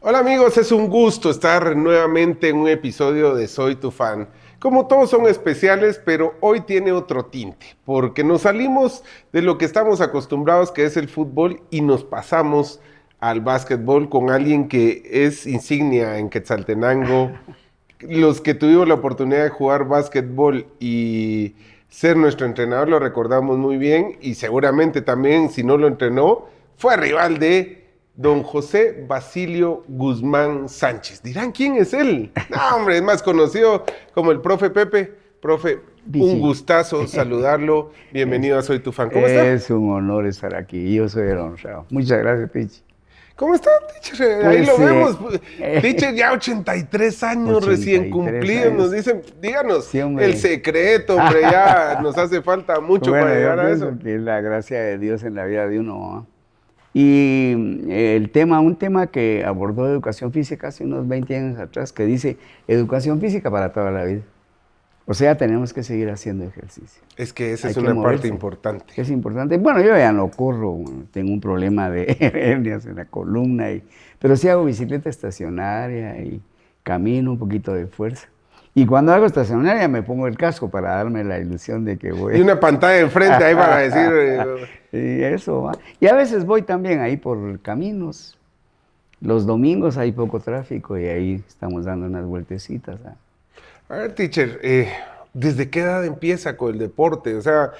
Hola amigos, es un gusto estar nuevamente en un episodio de Soy tu fan. Como todos son especiales, pero hoy tiene otro tinte, porque nos salimos de lo que estamos acostumbrados, que es el fútbol, y nos pasamos al básquetbol con alguien que es insignia en Quetzaltenango. Los que tuvimos la oportunidad de jugar básquetbol y ser nuestro entrenador lo recordamos muy bien, y seguramente también, si no lo entrenó, fue rival de don José Basilio Guzmán Sánchez. Dirán, ¿quién es él? No, hombre, es más conocido como el profe Pepe. Profe, un Vichy. gustazo saludarlo. Es, Bienvenido a Soy tu fan. ¿Cómo está? es un honor estar aquí. Yo soy el honrado. Muchas gracias, Pichi. ¿Cómo está, teacher? Ahí Pues lo vemos. Teacher, ya 83 años recién 83 cumplidos. Nos años. dicen, díganos Sí, el hombre. secreto, hombre, ya nos hace falta mucho para Bueno, llegar yo a eso. pienso que es la gracia de Dios en la vida de uno, ¿no? Y un tema que abordó educación física hace unos 20 años atrás, que dice educación física para toda la vida. O sea, tenemos que seguir haciendo ejercicio. Es que esa Hay es que una parte moverse. importante. Es importante. Bueno, yo ya no corro, tengo un problema de hernias en la columna, pero sí hago bicicleta estacionaria y camino un poquito de fuerza. Y cuando hago estacionaria me pongo el casco para darme la ilusión de que Y voy. una pantalla enfrente ahí para decir, Y eso va. Y a veces voy también ahí por caminos. Los domingos hay poco tráfico y ahí estamos dando unas vueltecitas. a ver, teacher, ¿desde qué edad empieza con el deporte? O sea,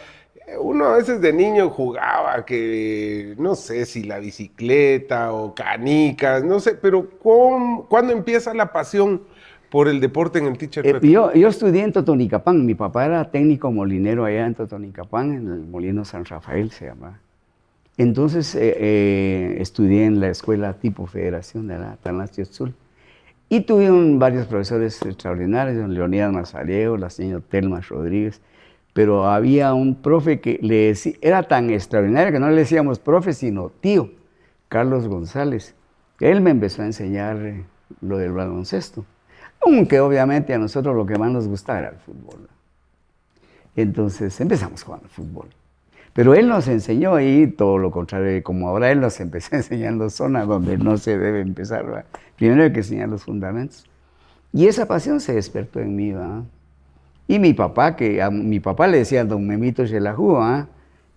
uno a veces de niño jugaba que, no sé si la bicicleta o canicas, no sé, pero ¿cuándo empieza la pasión por el deporte en el teacher Pepe? Yo estudié en Totonicapán. Mi papá era técnico molinero allá en Totonicapán, en el Molino San Rafael se llama. Entonces estudié en la escuela tipo Federación de la Atanasio Tzul. Y tuve varios profesores extraordinarios, don Leonidas Mazareo, la señora Telma Rodríguez. Pero había un profe que le decía, era tan extraordinario que no le decíamos profe, sino tío, Carlos González. Él me empezó a enseñar lo del baloncesto. Aunque obviamente a nosotros lo que más nos gustaba era el fútbol. Entonces empezamos jugando fútbol. Pero él nos enseñó ahí todo lo contrario, como ahora él nos empezó enseñando zonas donde no se debe empezar, ¿verdad? Primero hay que enseñar los fundamentos. Y esa pasión se despertó en mí, ¿verdad? Y mi papá, que a mi papá le decía don Memito Xelajú, ¿verdad?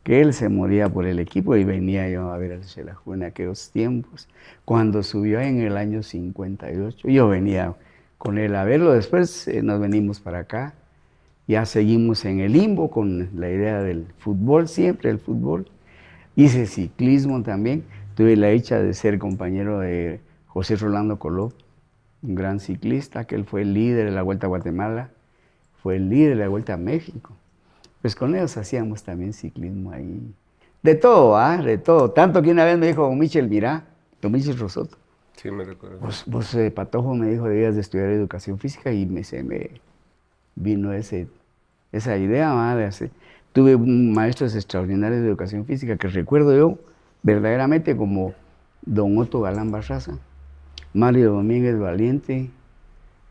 Que él se moría por el equipo y venía yo a ver al Xelajú en aquellos tiempos. Cuando subió en el año 58, yo venía con él a verlo. Después nos venimos para acá. Ya seguimos en el limbo con la idea del fútbol, siempre el fútbol. Hice ciclismo también. Tuve la dicha de ser compañero de José Rolando Coló, un gran ciclista, que él fue el líder de la Vuelta a Guatemala, fue el líder de la Vuelta a México. Pues con ellos hacíamos también ciclismo ahí. De todo, ¿ah? De todo. Tanto que una vez me dijo don Michel, mira, don Michel Rosoto, Sí, me recuerdo. vos Patojo, me dijo, debías de estudiar educación física y se me vino esa idea, ¿va? De hacer. Tuve maestros extraordinarios de educación física que recuerdo yo verdaderamente como don Otto Galán Barraza, Mario Domínguez Valiente,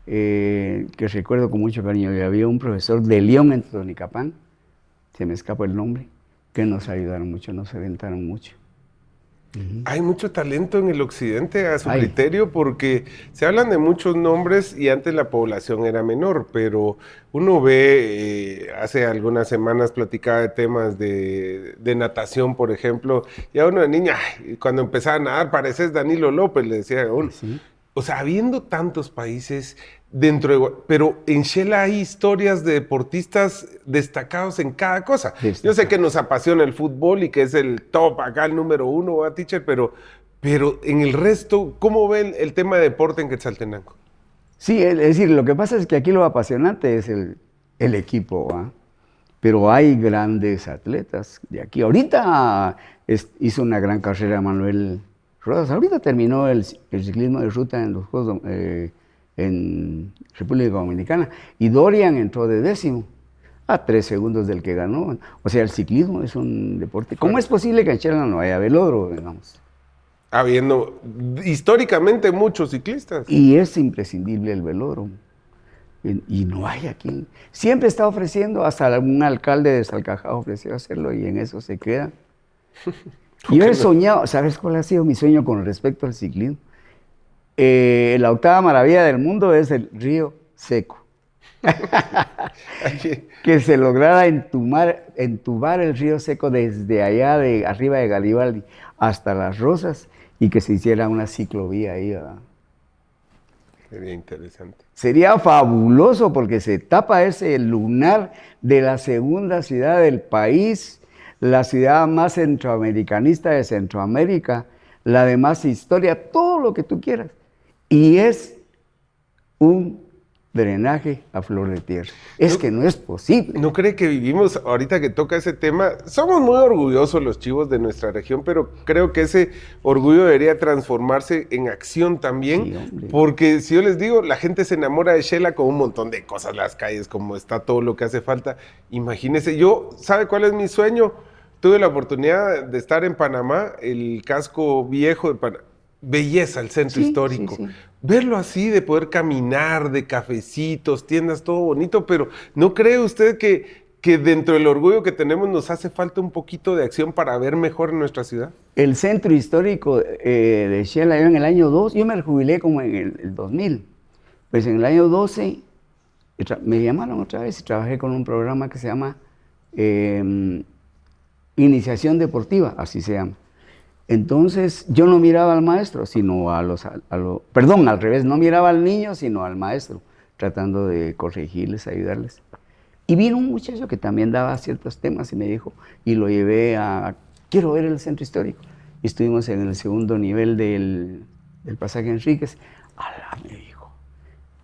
que recuerdo con mucho cariño. Y había un profesor de León en Totonicapán, se me escapa el nombre, que nos ayudaron mucho, nos orientaron mucho. Hay mucho talento en el occidente a su Ay, criterio porque se hablan de muchos nombres y antes la población era menor, pero uno ve, hace algunas semanas platicaba de temas de natación, por ejemplo, y a uno de niña, ay, cuando empezaba a nadar, pareces Danilo López, le decía a uno. sí. O sea, habiendo tantos países dentro de... Pero en Shela hay historias de deportistas destacados en cada cosa. Yo sé que nos apasiona el fútbol y que es el top acá, el número uno, ¿verdad, teacher? Pero en el resto, ¿cómo ven el tema de deporte en Quetzaltenango? Sí, es decir, lo que pasa es que aquí lo apasionante es el equipo, ¿va? Pero hay grandes atletas de aquí. Ahorita hizo una gran carrera Manuel Rodas. Ahorita terminó el ciclismo de ruta en los Juegos en República Dominicana. Y Dorian entró de 10º, a 3 segundos del que ganó. O sea, el ciclismo es un deporte. ¿Cómo es posible que en Chela no haya velódromo, digamos? Habiendo históricamente muchos ciclistas. Y es imprescindible el velódromo. Y no hay aquí. Siempre está ofreciendo, hasta un alcalde de Salcajá ofreció hacerlo y en eso se queda. Y yo he soñado, ¿sabes cuál ha sido mi sueño con respecto al ciclismo? La octava maravilla del mundo es el río seco. Que se lograra entubar el río seco desde allá de arriba de Garibaldi hasta Las Rosas y que se hiciera una ciclovía ahí, ¿verdad? Sería interesante. Sería fabuloso porque se tapa ese lunar de la segunda ciudad del país, la ciudad más centroamericanista de Centroamérica, la de más historia, todo lo que tú quieras. Y es un drenaje a flor de tierra. Es que no es posible. ¿No cree que vivimos, ahorita que toca ese tema, somos muy orgullosos los chivos de nuestra región, pero creo que ese orgullo debería transformarse en acción también? Sí, porque si yo les digo, la gente se enamora de Xela con un montón de cosas, las calles, como está todo lo que hace falta. Imagínese, ¿sabe cuál es mi sueño? Tuve la oportunidad de estar en Panamá, el casco viejo de Panamá. Belleza el centro histórico. Sí. Verlo así, de poder caminar, de cafecitos, tiendas, todo bonito, pero ¿no cree usted que dentro del orgullo que tenemos nos hace falta un poquito de acción para ver mejor nuestra ciudad? El centro histórico de Xela, yo en el año 2, yo me jubilé como en el 2000, pues en el año 12 me llamaron otra vez y trabajé con un programa que se llama Iniciación Deportiva, así se llama. Entonces, yo no miraba al maestro, sino perdón, al revés, no miraba al niño, sino al maestro, tratando de corregirles, ayudarles. Y vino un muchacho que también daba ciertos temas y me dijo, y lo llevé quiero ver el centro histórico. Y estuvimos en el segundo nivel del pasaje Enríquez. ¡Ala! Me dijo,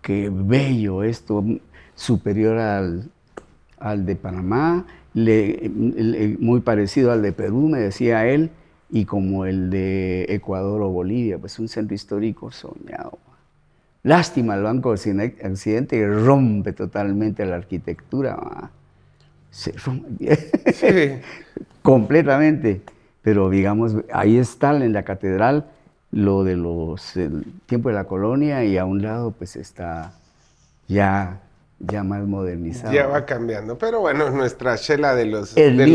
qué bello esto, superior al de Panamá, muy parecido al de Perú, me decía él, y como el de Ecuador o Bolivia, pues un centro histórico soñado. Lástima el Banco Occidente que rompe totalmente la arquitectura. Se rompe completamente. Pero digamos, ahí está en la catedral lo de el tiempo de la colonia y a un lado pues está ya más modernizado. Ya va cambiando, pero bueno, nuestra Xela del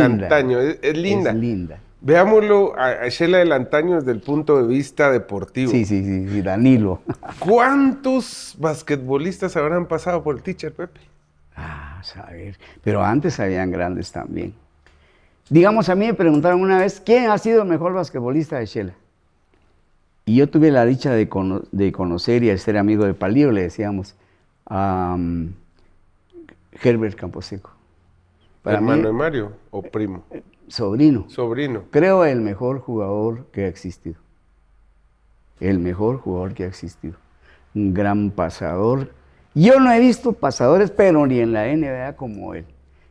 antaño es linda. Es linda. Veámoslo a Xela del antaño desde el punto de vista deportivo. Sí, Danilo. ¿Cuántos basquetbolistas habrán pasado por el teacher, Pepe? A saber, pero antes habían grandes también. Digamos, a mí me preguntaron una vez, ¿quién ha sido el mejor basquetbolista de Xela? Y yo tuve la dicha de conocer y de ser amigo de Palillo, le decíamos, a Herbert Camposeco. ¿Hermano de Mario o primo? Sobrino. Sobrino. Creo el mejor jugador que ha existido. El mejor jugador que ha existido. Un gran pasador. Yo no he visto pasadores, pero ni en la NBA como él.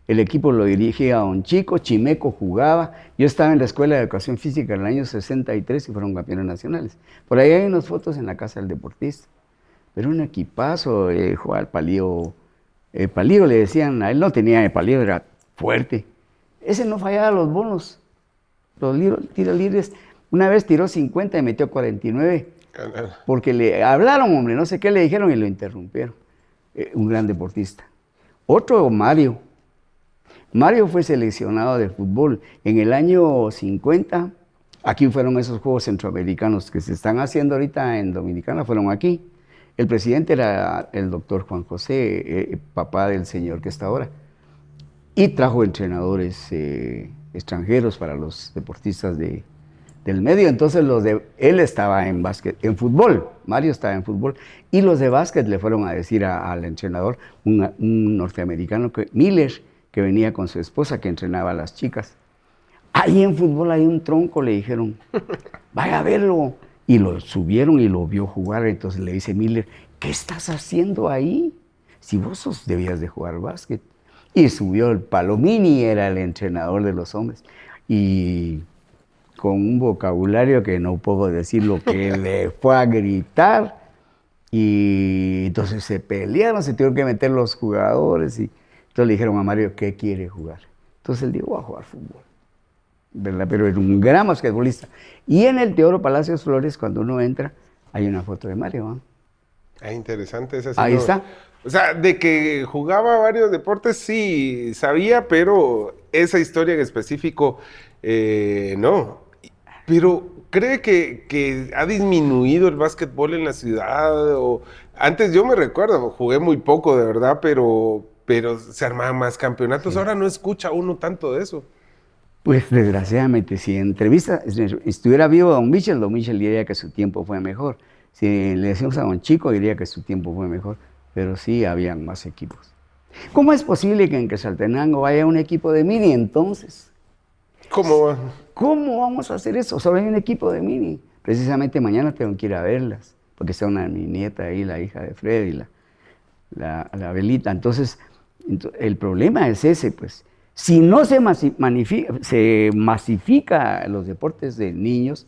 El equipo lo dirigía un chico, Chimeco jugaba. Yo estaba en la Escuela de Educación Física en el año 63 y fueron campeones nacionales. Por ahí hay unas fotos en la casa del deportista. Pero un equipazo, jugaba al Palillo. Palillo le decían, a él no tenía de Palillo, era fuerte. Ese no fallaba los bonos, los tiros libres. Una vez tiró 50 y metió 49. Porque le hablaron, hombre, no sé qué le dijeron y lo interrumpieron. Un gran deportista. Otro, Mario. Mario fue seleccionado de fútbol. En el año 50, aquí fueron esos Juegos Centroamericanos que se están haciendo ahorita en Dominicana, fueron aquí. El presidente era el doctor Juan José, papá del señor que está ahora. Y trajo entrenadores extranjeros para los deportistas del medio. Entonces él estaba en fútbol, Mario estaba en fútbol. Y los de básquet le fueron a decir al entrenador, un norteamericano, Miller, que venía con su esposa, que entrenaba a las chicas. Ahí en fútbol hay un tronco, le dijeron, vaya a verlo. Y lo subieron y lo vio jugar. Entonces le dice Miller, ¿qué estás haciendo ahí? Si vos debías de jugar básquet. Y subió el Palomini, era el entrenador de los hombres. Y con un vocabulario que no puedo decir lo que le fue a gritar. Y entonces se pelearon, se tuvieron que meter los jugadores. Y entonces le dijeron a Mario, ¿qué quiere jugar? Entonces él dijo, voy a jugar fútbol. ¿Verdad? Pero era un gran basquetbolista. Y en el Teodoro Palacios Flores, cuando uno entra, hay una foto de Mario. Interesante esa. Ahí está. O sea, de que jugaba varios deportes, sí sabía, pero esa historia en específico, no. Pero, cree que ha disminuido el básquetbol en la ciudad? O, antes yo me recuerdo, jugué muy poco de verdad, pero se armaban más campeonatos. Sí. Ahora no escucha uno tanto de eso. Pues desgraciadamente, si en entrevista estuviera vivo don Michel diría que su tiempo fue mejor. Si le decimos a don Chico, diría que su tiempo fue mejor. Pero sí habían más equipos. ¿Cómo es posible que en Quetzaltenango vaya un equipo de mini entonces? ¿Cómo va? ¿Cómo vamos a hacer eso? Solo hay un equipo de mini. Precisamente mañana tengo que ir a verlas, porque está mi nieta ahí, la hija de Freddy, la Belita. Entonces, el problema es ese, pues. Si no se masifica los deportes de niños,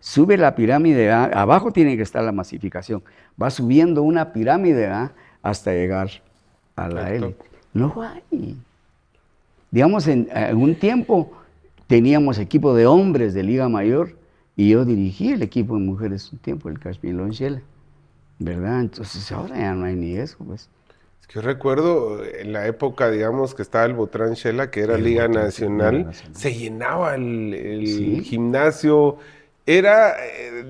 sube la pirámide A, abajo tiene que estar la masificación, va subiendo una pirámide A hasta llegar a la élite. No hay. Digamos, en algún tiempo teníamos equipo de hombres de Liga Mayor y yo dirigí el equipo de mujeres un tiempo, el Cashmilón Shela, ¿verdad? Entonces ahora ya no hay ni eso, pues. Es que yo recuerdo en la época, digamos, que estaba el Botrán Shela, que era Liga Nacional, se llenaba el gimnasio. Era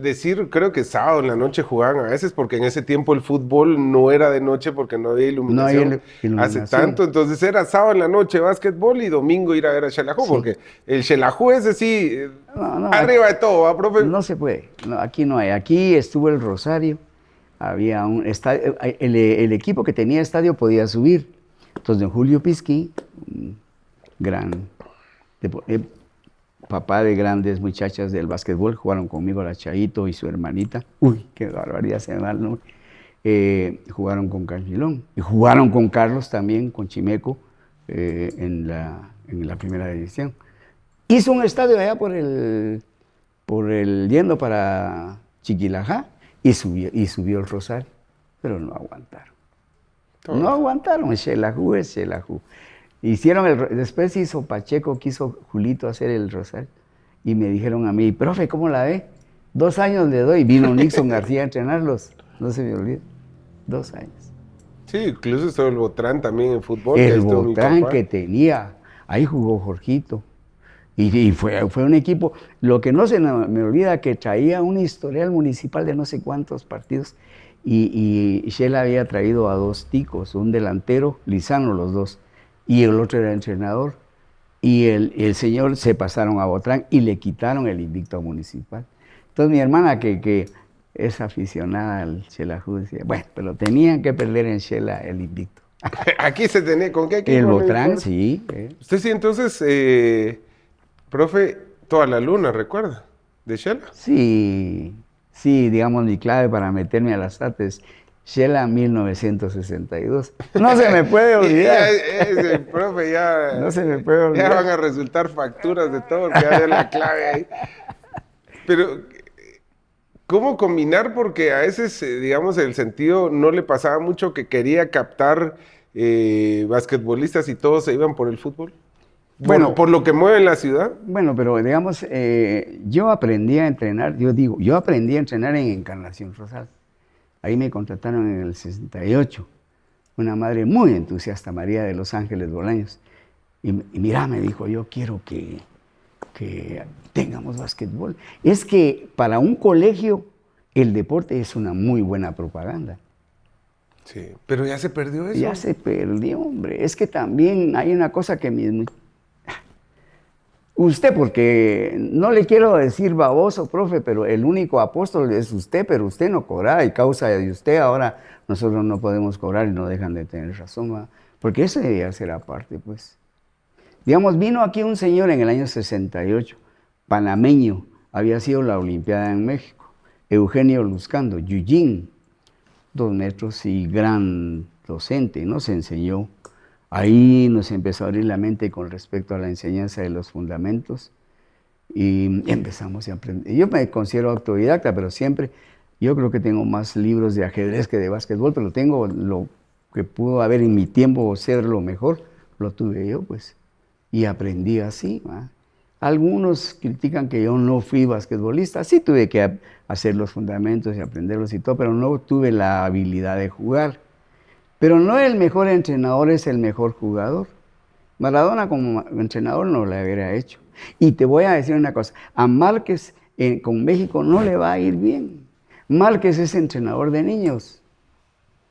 decir, creo que sábado en la noche jugaban a veces, porque en ese tiempo el fútbol no era de noche porque no había iluminación, hace tanto. Entonces era sábado en la noche básquetbol y domingo ir a ver a Xelajú, porque el Xelajú ese sí, arriba de todo, ¿va, profe? No se puede, aquí no hay. Aquí estuvo el Rosario, había un estadio, el equipo que tenía estadio podía subir. Entonces don Julio Pisqui, gran papá de grandes muchachas del básquetbol, jugaron conmigo la Chaito y su hermanita. Uy, qué barbaridad, se me va el nombre. Jugaron con Cashmilón. Y jugaron con Carlos también, con Chimeco, en la primera división. Hizo un estadio allá por el yendo para Chiquilajá y subió el Rosario. Pero no aguantaron. No aguantaron, Xelajú es Xelajú. Después hizo Pacheco, quiso Julito hacer el Rosario. Y me dijeron a mí, profe, ¿cómo la ve? 2 años le doy. Vino Nixon García a entrenarlos. No se me olvida. 2 años. Sí, incluso estuvo el Botrán también en fútbol. El Botrán que tenía. Ahí jugó Jorgito. Y fue un equipo. Lo que no se me olvida, que traía un historial municipal de no sé cuántos partidos. Y Shela había traído a 2 ticos, un delantero, Lizano los 2. Y el otro era entrenador, y el señor se pasaron a Botrán y le quitaron el invicto municipal. Entonces mi hermana, que es aficionada al Xelajú, decía, bueno, pero tenían que perder en Shela el invicto. Aquí se tenía, ¿con qué equipo? El Botrán, sí. Usted sí, entonces, profe, toda la luna, ¿recuerda? ¿De Shela? Sí, digamos, mi clave para meterme a las artes, Shela 1962. No se me puede olvidar. Profe, ya. No se me puede olvidar. Ya van a resultar facturas de todo, que haya la clave ahí. Pero, ¿cómo combinar? Porque a veces, digamos, el sentido no le pasaba mucho, que quería captar basquetbolistas y todos se iban por el fútbol. Bueno, por lo que mueve la ciudad. Bueno, pero digamos, yo aprendí a entrenar, yo aprendí a entrenar en Encarnación Rosal. Ahí me contrataron en el 68, una madre muy entusiasta, María de los Ángeles Bolaños. Y mira, me dijo, yo quiero que tengamos básquetbol. Es que para un colegio el deporte es una muy buena propaganda. Sí, pero ya se perdió eso. Ya se perdió, hombre. Es que también hay una cosa que usted, porque no le quiero decir baboso, profe, pero el único apóstol es usted, pero usted no cobra, y causa de usted ahora nosotros no podemos cobrar y no dejan de tener razón, ¿va? Porque eso debía ser aparte, pues. Digamos, vino aquí un señor en el año 68, panameño, había sido la Olimpiada en México, Eugenio Luzcando, Yujin, 2 metros y gran docente, nos enseñó. Ahí nos empezó a abrir la mente con respecto a la enseñanza de los fundamentos y empezamos a aprender. Yo me considero autodidacta, pero siempre, yo creo que tengo más libros de ajedrez que de básquetbol, pero tengo lo que pudo haber en mi tiempo ser lo mejor, lo tuve yo, pues, y aprendí así, ¿va? Algunos critican que yo no fui basquetbolista, sí tuve que hacer los fundamentos y aprenderlos y todo, pero no tuve la habilidad de jugar. Pero no el mejor entrenador es el mejor jugador. Maradona como entrenador no lo hubiera hecho. Y te voy a decir una cosa, a Márquez con México no le va a ir bien. Márquez es entrenador de niños.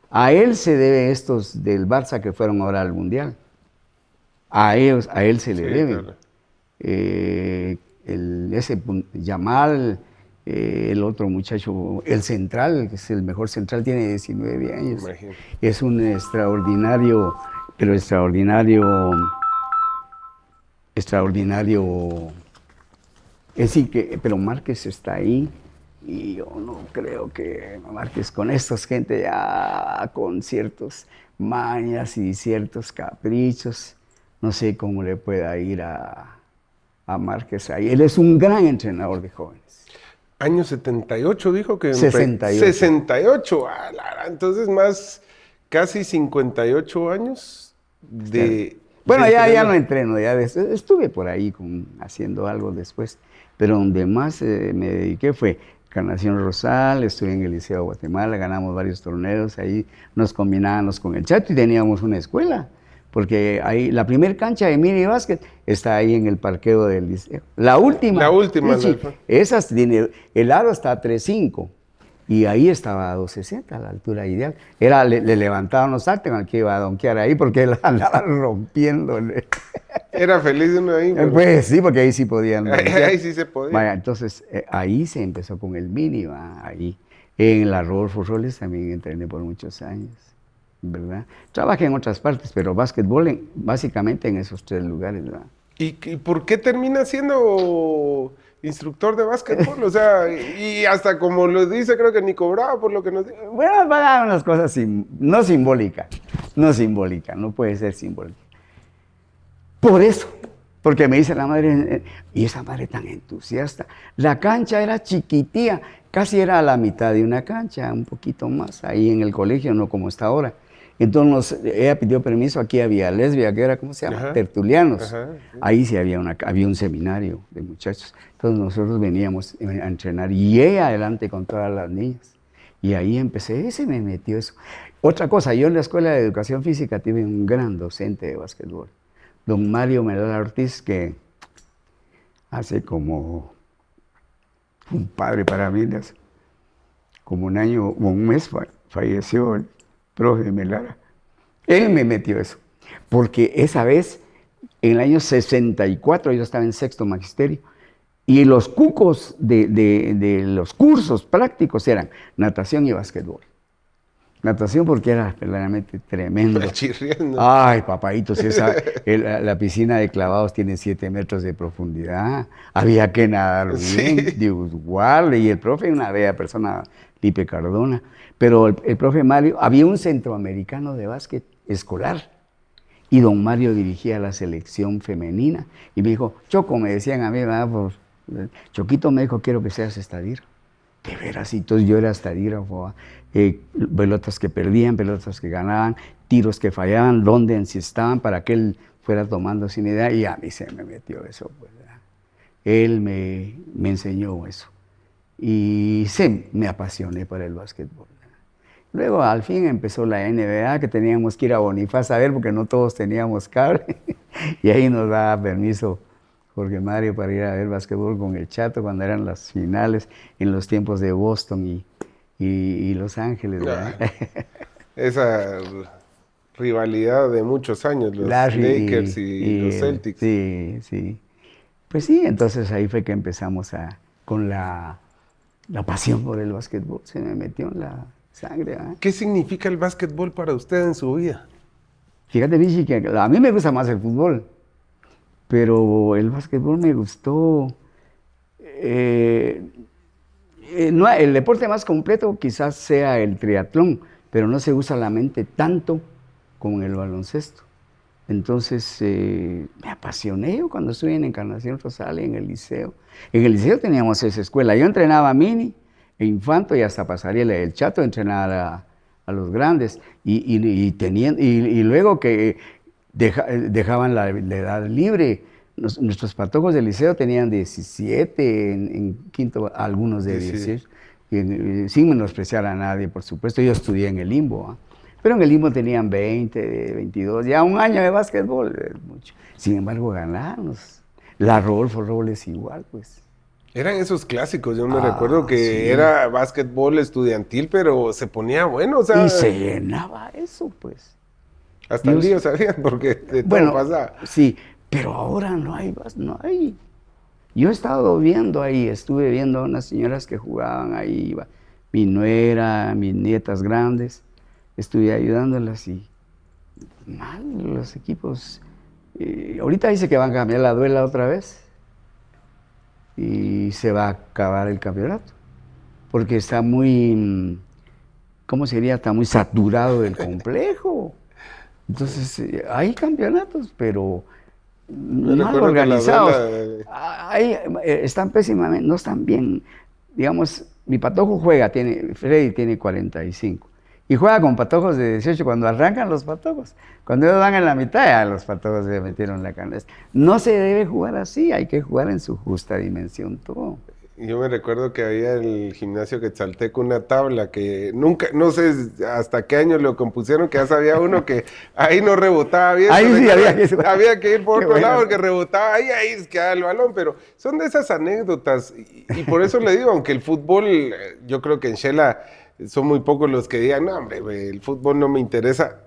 A él se debe estos del Barça que fueron ahora al Mundial. A él se le debe. Claro. Yamal, el otro muchacho, el central, que es el mejor central, tiene 19 años. Imagínate. Es un extraordinario, pero extraordinario, es decir, pero Márquez está ahí. Y yo no creo que Márquez con estas gente ya con ciertos mañas y ciertos caprichos, no sé cómo le pueda ir a Márquez ahí. Él es un gran entrenador de jóvenes. Año 78 dijo que... 68. 68, entonces más casi 58 años de... Bueno, ya no entreno, ya estuve por ahí haciendo algo después, pero donde más me dediqué fue Encarnación Rosal, estuve en el Liceo de Guatemala, ganamos varios torneos, ahí nos combinábamos con el Chato y teníamos una escuela, porque ahí la primer cancha de mini básquet está ahí en el parqueo del liceo. La última. Sí, esas tiene, el aro está a 3.5 y ahí estaba a 2.60, a la altura ideal. Le levantaban los artes con el que iba a donkear ahí porque él andaba rompiéndole. Era feliz uno ahí. Pero... Pues sí, porque ahí sí podían. Ahí sí se podía. Vaya, entonces ahí se empezó con el mini, ahí. En la Rodolfo Robles también entrené por muchos años, ¿verdad? Trabajé en otras partes, pero básquetbol básicamente en esos 3 lugares, ¿verdad? ¿Y por qué termina siendo instructor de básquetbol? O sea, y hasta como lo dice, creo que ni cobraba por lo que nos dice. Bueno, pagaban unas cosas no simbólicas, no puede ser simbólica. Por eso, porque me dice la madre, y esa madre tan entusiasta, la cancha era chiquitía, casi era a la mitad de una cancha, un poquito más, ahí en el colegio, no como está ahora. Entonces ella pidió permiso, aquí había lesbia, que era, ¿cómo se llama? Tertulianos. Ahí sí había un seminario de muchachos. Entonces nosotros veníamos a entrenar y ella adelante con todas las niñas. Y ahí empecé, ese me metió eso. Otra cosa, yo en la Escuela de Educación Física tuve un gran docente de básquetbol, don Mario Medalla Ortiz, que hace como un padre para mí, como un año o un mes falleció el profe Melara. Él me metió eso, porque esa vez, en el año 64, yo estaba en 6º magisterio, y los cucos de los cursos prácticos eran natación y básquetbol. Natación porque era verdaderamente tremendo. Ay, papaítos, la piscina de clavados tiene 7 metros de profundidad. Había que nadar bien, igual. Y el profe, una bella persona, Lipe Cardona. Pero el profe Mario, había un centroamericano de básquet escolar. Y don Mario dirigía la selección femenina. Y me dijo, Choco, me decían a mí, Choquito me dijo, quiero que seas estadiro. De veras, entonces yo era estadígrafo, pelotas que perdían, pelotas que ganaban, tiros que fallaban, dónde encestaban para que él fuera tomando sin idea, y a mí se me metió eso, pues, ¿verdad? Él me enseñó eso, y me apasioné por el básquetbol, ¿verdad? Luego al fin empezó la NBA, que teníamos que ir a Bonifaz a ver, porque no todos teníamos cable, y ahí nos daba permiso Jorge Mario para ir a ver básquetbol con el Chato cuando eran las finales en los tiempos de Boston y Los Ángeles, ¿verdad? Esa rivalidad de muchos años, los Lakers y los Celtics. Sí. Pues sí, entonces ahí fue que empezamos con la pasión por el básquetbol, se me metió en la sangre, ¿verdad? ¿Qué significa el básquetbol para usted en su vida? Fíjate, Vichy, que a mí me gusta más el fútbol. Pero el básquetbol me gustó. No, el deporte más completo quizás sea el triatlón, pero no se usa la mente tanto como en el baloncesto. Entonces me apasioné yo cuando estuve en Encarnación Rosal, en el liceo. En el liceo teníamos esa escuela. Yo entrenaba mini, infanto y hasta pasarela. El Chato entrenaba a los grandes. Y luego que dejaban la edad libre. Nuestros patojos del liceo tenían 17, en quinto algunos de 18, sin menospreciar a nadie, por supuesto. Yo estudié en el Limbo, ¿eh? Pero en el Limbo tenían 20, 22, ya un año de básquetbol, mucho. Sin embargo, ganamos. La Rodolfo Robles igual, pues. Eran esos clásicos, yo me Ah, recuerdo que sí. era básquetbol estudiantil, pero se ponía bueno, o sea, Y se llenaba eso, pues. hasta el Dios, lío sabían, porque de todo bueno, pasaba. sí, pero ahora no hay, no hay. Yo he estado viendo ahí, estuve viendo a unas señoras que jugaban ahí, mi nuera, mis nietas grandes, estuve ayudándolas y mal los equipos. Ahorita dice que van a cambiar la duela otra vez y se va a acabar el campeonato, porque está muy, ¿cómo sería? Está muy saturado el complejo. Entonces, hay campeonatos, pero Yo mal recuerdo que la organizados. duela, Están pésimamente, no están bien. Digamos, mi patojo juega, Freddy tiene 45. Y juega con patojos de 18 cuando arrancan los patojos. Cuando ellos van en la mitad, ya los patojos se metieron la canasta. No se debe jugar así, hay que jugar en su justa dimensión todo. yo me recuerdo que había el gimnasio Quetzalteco una tabla que nunca, no sé hasta qué año lo compusieron, que ya sabía uno que ahí no rebotaba bien. Ahí sí había que ir por Qué otro lado bueno. porque rebotaba ahí quedaba el balón, pero son de esas anécdotas y por eso le digo, aunque el fútbol, yo creo que en Shela son muy pocos los que digan, no hombre, güey, el fútbol no me interesa,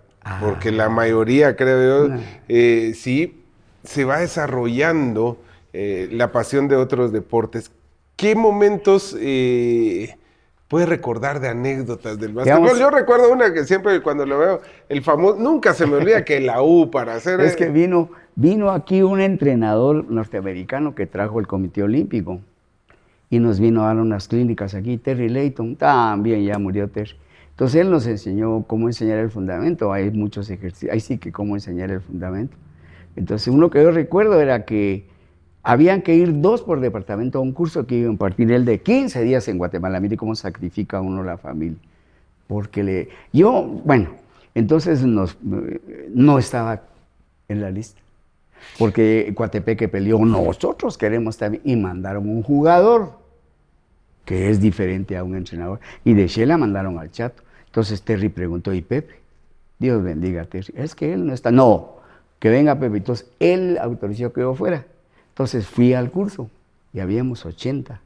porque la mayoría, creo yo, No. sí se va desarrollando la pasión de otros deportes. ¿Qué momentos puedes recordar de anécdotas del básquetbol? Digamos, Yo recuerdo una que siempre cuando lo veo, el famoso, nunca se me olvida que la U para hacer... es que vino aquí un entrenador norteamericano que trajo el Comité Olímpico y nos vino a dar unas clínicas aquí, Terry Layton, también ya murió Terry. Entonces él nos enseñó cómo enseñar el fundamento, hay muchos ejercicios, ahí sí que cómo enseñar el fundamento. Entonces uno que yo recuerdo era que habían que ir 2 por departamento a un curso que iba a impartir él de 15 días en Guatemala. Mire cómo sacrifica uno la familia. Porque bueno, entonces no estaba en la lista. Porque Coatepeque peleó, nosotros queremos también, y mandaron un jugador que es diferente a un entrenador. Y de Shela mandaron al Chato. Entonces Terry preguntó, ¿y Pepe? Dios bendiga a Terry. Es que él no está. No, que venga Pepe. Entonces él autorizó que yo fuera. Entonces fui al curso y habíamos 80.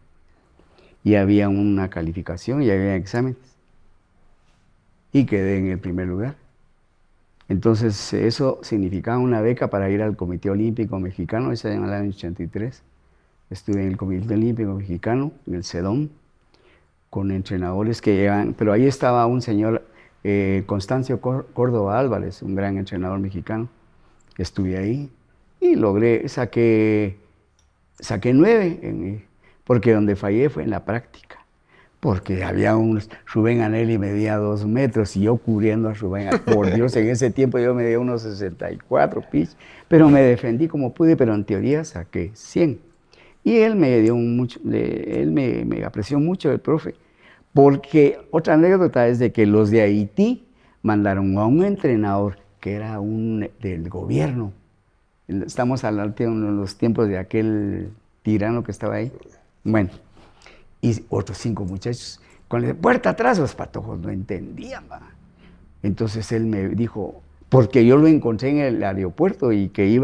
Y había una calificación y había exámenes. Y quedé en el primer lugar. Entonces eso significaba una beca para ir al Comité Olímpico Mexicano, ese en el año 83. Estuve en el Comité Olímpico Mexicano, en el CEDOM, con entrenadores que llegan, pero ahí estaba un señor, Constancio Córdoba Álvarez, un gran entrenador mexicano. Estuve ahí y saqué 9, porque donde fallé fue en la práctica. Porque había Rubén Anelli medía 2 metros y yo cubriendo a Rubén. Por Dios, en ese tiempo yo medía unos 64 pitch, pero me defendí como pude, pero en teoría saqué 100. Y él me dio me apreció mucho el profe, porque otra anécdota es de que los de Haití mandaron a un entrenador que era del gobierno. Estamos hablando en los tiempos de aquel tirano que estaba ahí. Bueno, y otros 5 muchachos. Con la puerta atrás, los patojos no entendían. ¿Va? Entonces él me dijo, porque yo lo encontré en el aeropuerto y que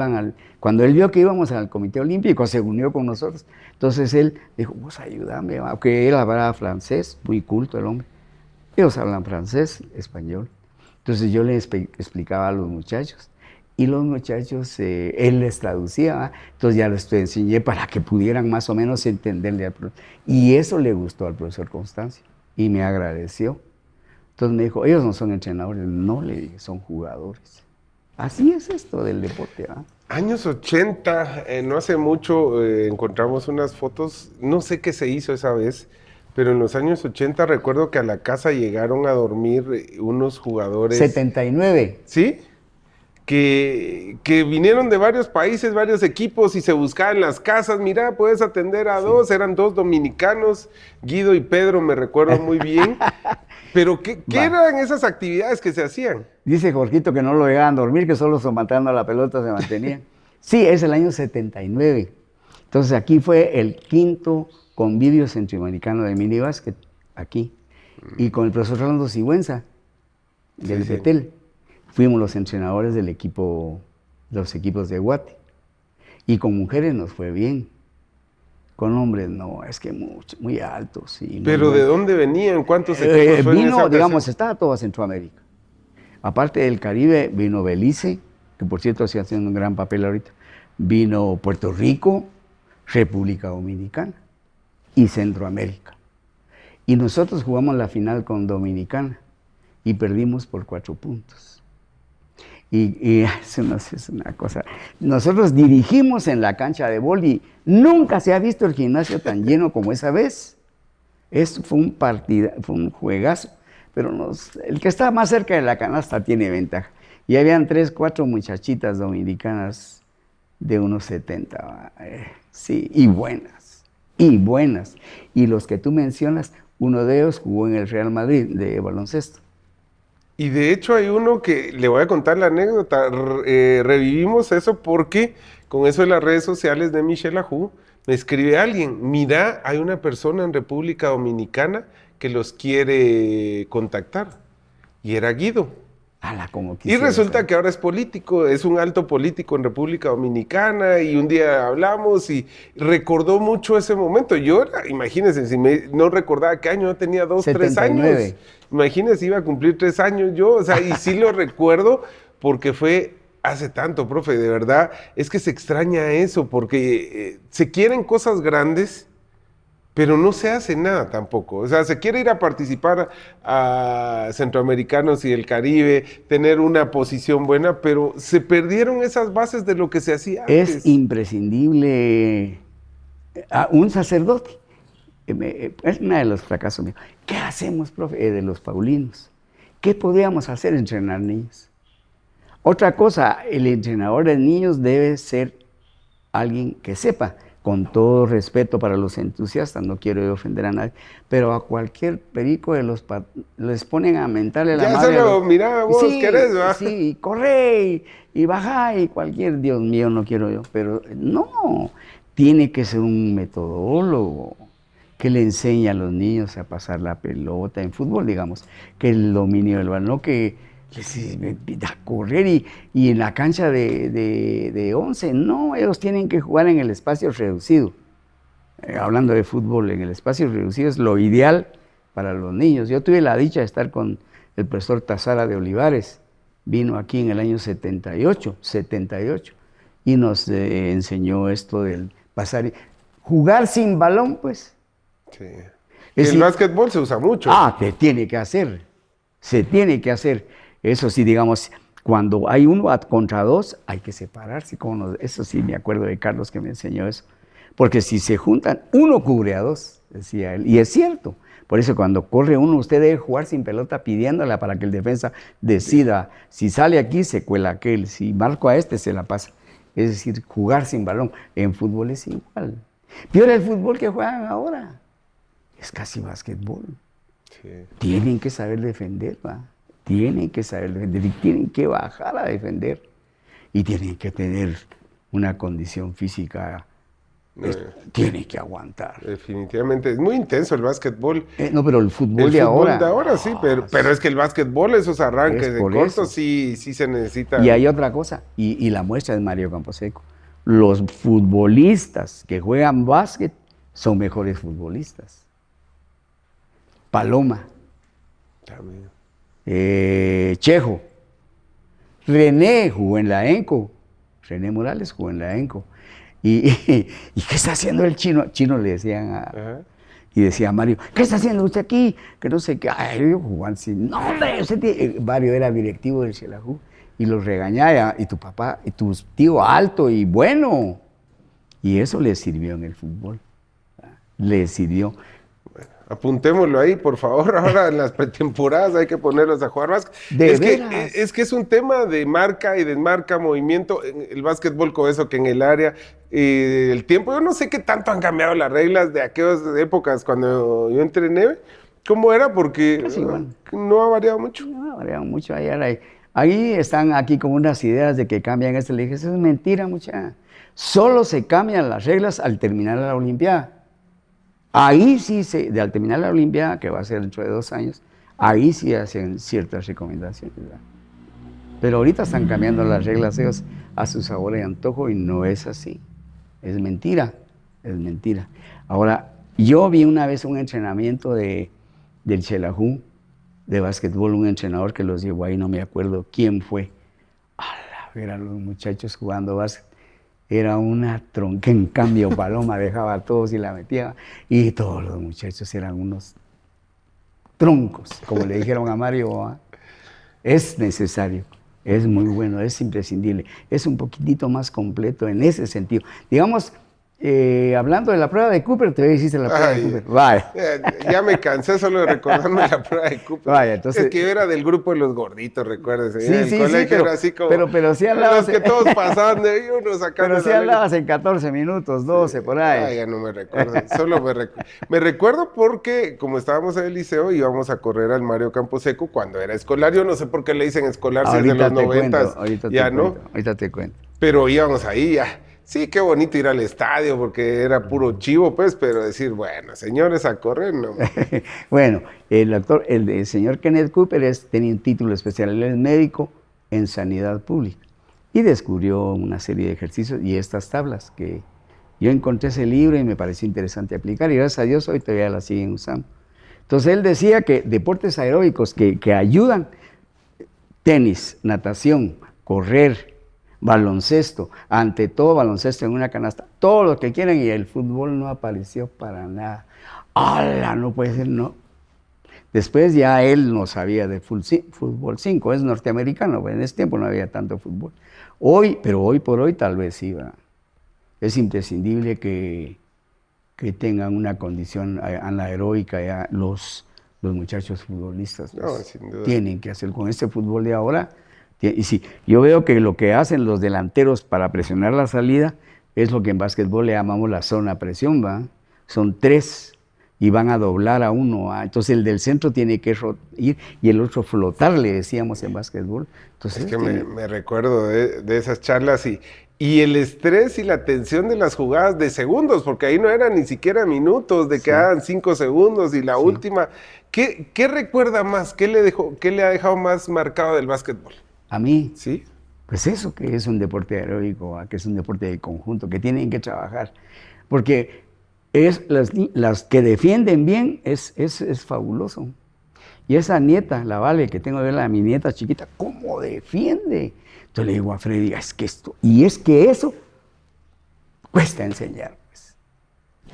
cuando él vio que íbamos al Comité Olímpico, se unió con nosotros. Entonces él dijo, vos ayúdame, que él hablaba francés, muy culto el hombre. Ellos hablan francés, español. Entonces yo les explicaba a los muchachos. Y los muchachos, él les traducía, ¿va? Entonces ya les enseñé para que pudieran más o menos entenderle al profesor. Y eso le gustó al profesor Constancio y me agradeció. Entonces me dijo, ellos no son entrenadores, no, le dije, son jugadores. Así es esto del deporte, ¿va? Años 80, no hace mucho encontramos unas fotos, no sé qué se hizo esa vez, pero en los años 80 recuerdo que a la casa llegaron a dormir unos jugadores... 79. ¿Sí? Que vinieron de varios países, varios equipos y se buscaban las casas. Mira, puedes atender a 2, eran 2 dominicanos, Guido y Pedro, me recuerdo muy bien. Pero, ¿qué eran esas actividades que se hacían? Dice Jorgito que no lo dejaban dormir, que solo somatando la pelota se mantenían. Sí, es el año 79. Entonces aquí fue el 5º convivio centroamericano de minibásquet, aquí. Y con el profesor Rolando Sigüenza, del Betel. Fuimos los entrenadores del equipo, los equipos de Guate. Y con mujeres nos fue bien. Con hombres no, es que muy altos. Sí, ¿Pero de dónde venían? ¿Cuántos equipos fue en esa vino, ocasión? digamos, estaba toda Centroamérica. Aparte del Caribe, vino Belice, que por cierto está haciendo un gran papel ahorita. Vino Puerto Rico, República Dominicana y Centroamérica. Y nosotros jugamos la final con Dominicana y perdimos por 4 puntos. Y eso no es una cosa. Nosotros dirigimos en la cancha de vóley y nunca se ha visto el gimnasio tan lleno como esa vez. Fue un juegazo. Pero el que está más cerca de la canasta tiene ventaja. Y habían 3, 4 muchachitas dominicanas de unos 70. Sí, y buenas. Y los que tú mencionas, uno de ellos jugó en el Real Madrid de baloncesto. Y de hecho hay uno que, le voy a contar la anécdota, revivimos eso porque con eso de las redes sociales de Michel Ajú, me escribe alguien, mira, hay una persona en República Dominicana que los quiere contactar. Y era Guido. Y resulta que ahora es político, es un alto político en República Dominicana y un día hablamos y recordó mucho ese momento. Yo, imagínense, si no recordaba qué año, yo tenía 2, 3 años. Imagínense, iba a cumplir 3 años yo, o sea, y sí lo recuerdo porque fue hace tanto, profe, de verdad, es que se extraña eso porque se quieren cosas grandes, pero no se hace nada tampoco. O sea, se quiere ir a participar a Centroamericanos y el Caribe, tener una posición buena, pero se perdieron esas bases de lo que se hacía antes. Es imprescindible un sacerdote. Es uno de los fracasos míos. ¿Qué hacemos, profe, de los paulinos? ¿Qué podríamos hacer? Entrenar niños. Otra cosa, el entrenador de niños debe ser alguien que sepa. Con todo respeto para los entusiastas, no quiero ofender a nadie, pero a cualquier perico les ponen a mentarle la madre. Ya solo, mira, vos querés, ¿verdad? Sí, corre y baja y cualquier, Dios mío, no quiero yo. Pero no, tiene que ser un metodólogo que le enseñe a los niños a pasar la pelota en fútbol, digamos, que el dominio del balón, no que a correr y en la cancha de 11, no, ellos tienen que jugar en el espacio reducido. Hablando de fútbol, en el espacio reducido es lo ideal para los niños. Yo tuve la dicha de estar con el profesor Tazara de Olivares, vino aquí en el año 78, y nos enseñó esto del pasar, jugar sin balón, pues. Sí. El básquetbol se usa mucho. Se tiene que hacer. Eso sí, digamos, cuando hay 1 contra 2, hay que separarse. Eso sí, me acuerdo de Carlos que me enseñó eso. Porque si se juntan, 1 cubre a 2, decía él. Y es cierto. Por eso cuando corre uno, usted debe jugar sin pelota pidiéndola para que el defensa decida. Si sale aquí, se cuela aquel. Si marco a este, se la pasa. Es decir, jugar sin balón. En fútbol es igual. Peor el fútbol que juegan ahora. Es casi básquetbol. Sí. Tienen que saber defender, ¿va? Tienen que saber defender y tienen que bajar a defender y tienen que tener una condición física, tienen que aguantar. Definitivamente, es muy intenso el básquetbol. No, pero el fútbol de ahora sí, pero es que el básquetbol, esos arranques de cortos sí se necesitan. Y hay otra cosa, y la muestra es Mario Camposeco. Los futbolistas que juegan básquet son mejores futbolistas. Paloma. También. Chejo, René jugó en la ENCO, René Morales jugó en la ENCO. ¿Y qué está haciendo el chino? Chino le decían y decía Mario, ¿qué está haciendo usted aquí? Que no sé qué, yo jugando así, no hombre, Mario era directivo del Xelajú y los regañaba, y tu papá, y tu tío alto y bueno, y eso le sirvió en el fútbol, le sirvió. Apuntémoslo ahí, por favor. Ahora en las pretemporadas hay que ponerlos a jugar básquet. Es que es un tema de marca y desmarca, movimiento. El básquetbol con eso que en el área, el tiempo. Yo no sé qué tanto han cambiado las reglas de aquellas épocas cuando yo entrené. ¿Cómo era? Porque no ha variado mucho. No ha variado mucho. Ahí están aquí como unas ideas de que cambian esto. Le dije, eso es mentira, muchacha. Solo se cambian las reglas al terminar la Olimpiada. Ahí sí, al terminar la Olimpiada, que va a ser dentro de 2 años, ahí sí hacen ciertas recomendaciones, ¿verdad? Pero ahorita están cambiando las reglas ellos a su sabor y antojo y no es así. Es mentira. es mentira. Ahora, yo vi una vez un entrenamiento del Xelajú, de básquetbol, un entrenador que los llevó ahí, no me acuerdo quién fue. Eran los muchachos jugando básquet. Era una tronca, en cambio Paloma dejaba a todos y la metía, y todos los muchachos eran unos troncos, como le dijeron a Mario. Es necesario, es muy bueno, es imprescindible, es un poquitito más completo en ese sentido. Digamos, hablando de la prueba de Cooper, te hiciste la prueba de Cooper. Vaya. Ya me cansé solo de recordarme la prueba de Cooper. Vaya, entonces, es que yo era del grupo de los gorditos, recuérdese. Sí, el colegio pero, era así como. pero sí hablabas. Los que todos pasaban de ahí, uno sacando. Pero sí hablabas en 14 minutos, 12, por ahí. Ya no me recuerdo. Solo me recuerdo porque, como estábamos en el liceo, íbamos a correr al Mario Camposeco cuando era escolar. Yo no sé por qué le dicen escolar si es de los 90. Ya no. Ahorita te cuento. Pero íbamos ahí ya. Sí, qué bonito ir al estadio porque era puro chivo, pues, pero decir, bueno, señores, a correr, no. Bueno, el señor Kenneth Cooper tenía un título especial, él es médico en sanidad pública y descubrió una serie de ejercicios y estas tablas que yo encontré ese libro y me pareció interesante aplicar y gracias a Dios hoy todavía la siguen usando. Entonces él decía que deportes aeróbicos que ayudan, tenis, natación, correr, baloncesto, ante todo baloncesto en una canasta, todo lo que quieran, y el fútbol no apareció para nada. ¡Hala! No puede ser, no. Después ya él no sabía de fútbol 5, es norteamericano, en ese tiempo no había tanto fútbol. Pero hoy por hoy tal vez sí, ¿verdad? Es imprescindible que tengan una condición anaeróbica ya los muchachos futbolistas. Pues, no, sin duda. Tienen que hacer con este fútbol de ahora. Y sí, yo veo que lo que hacen los delanteros para presionar la salida es lo que en básquetbol le llamamos la zona presión, ¿va? Son 3 y van a doblar a uno, ¿va? Entonces el del centro tiene que ir y el otro flotar, le decíamos en básquetbol. Entonces, es que me recuerdo de esas charlas y el estrés y la tensión de las jugadas de segundos, porque ahí no eran ni siquiera minutos, de que hagan 5 segundos y la última. ¿Qué recuerda más? ¿Qué le ha dejado más marcado del básquetbol? A mí, ¿Sí? Pues eso, que es un deporte aeróbico, que es un deporte de conjunto, que tienen que trabajar. Porque las que defienden bien es fabuloso. Y esa nieta, la Vale, que tengo de mi nieta chiquita, ¿cómo defiende? Entonces le digo a Freddy, es que eso cuesta enseñar. Pues.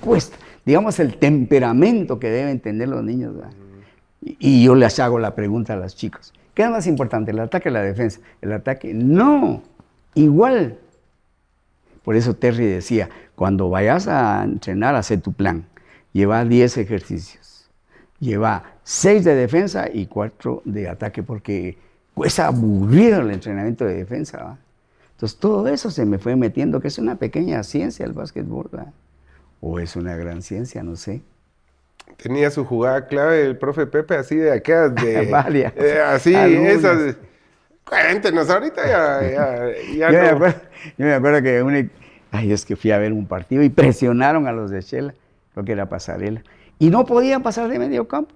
Cuesta. Digamos, el temperamento que deben tener los niños. ¿Verdad? Y yo les hago la pregunta a las chicas. ¿Qué es más importante, el ataque o la defensa? El ataque, no, igual. Por eso Terry decía, cuando vayas a entrenar, haz tu plan. Lleva 10 ejercicios. Lleva 6 de defensa y 4 de ataque, porque es aburrido el entrenamiento de defensa, ¿va? Entonces todo eso se me fue metiendo, que es una pequeña ciencia el básquetbol, ¿va? O es una gran ciencia, no sé. Tenía su jugada clave el profe Pepe, así de aquellas de... Varias. Así, Algunas. esas... Cuéntenos, ahorita ya yo no... me acuerdo que es que fui a ver un partido y presionaron a los de Shela, lo que era pasarela, y no podían pasar de medio campo.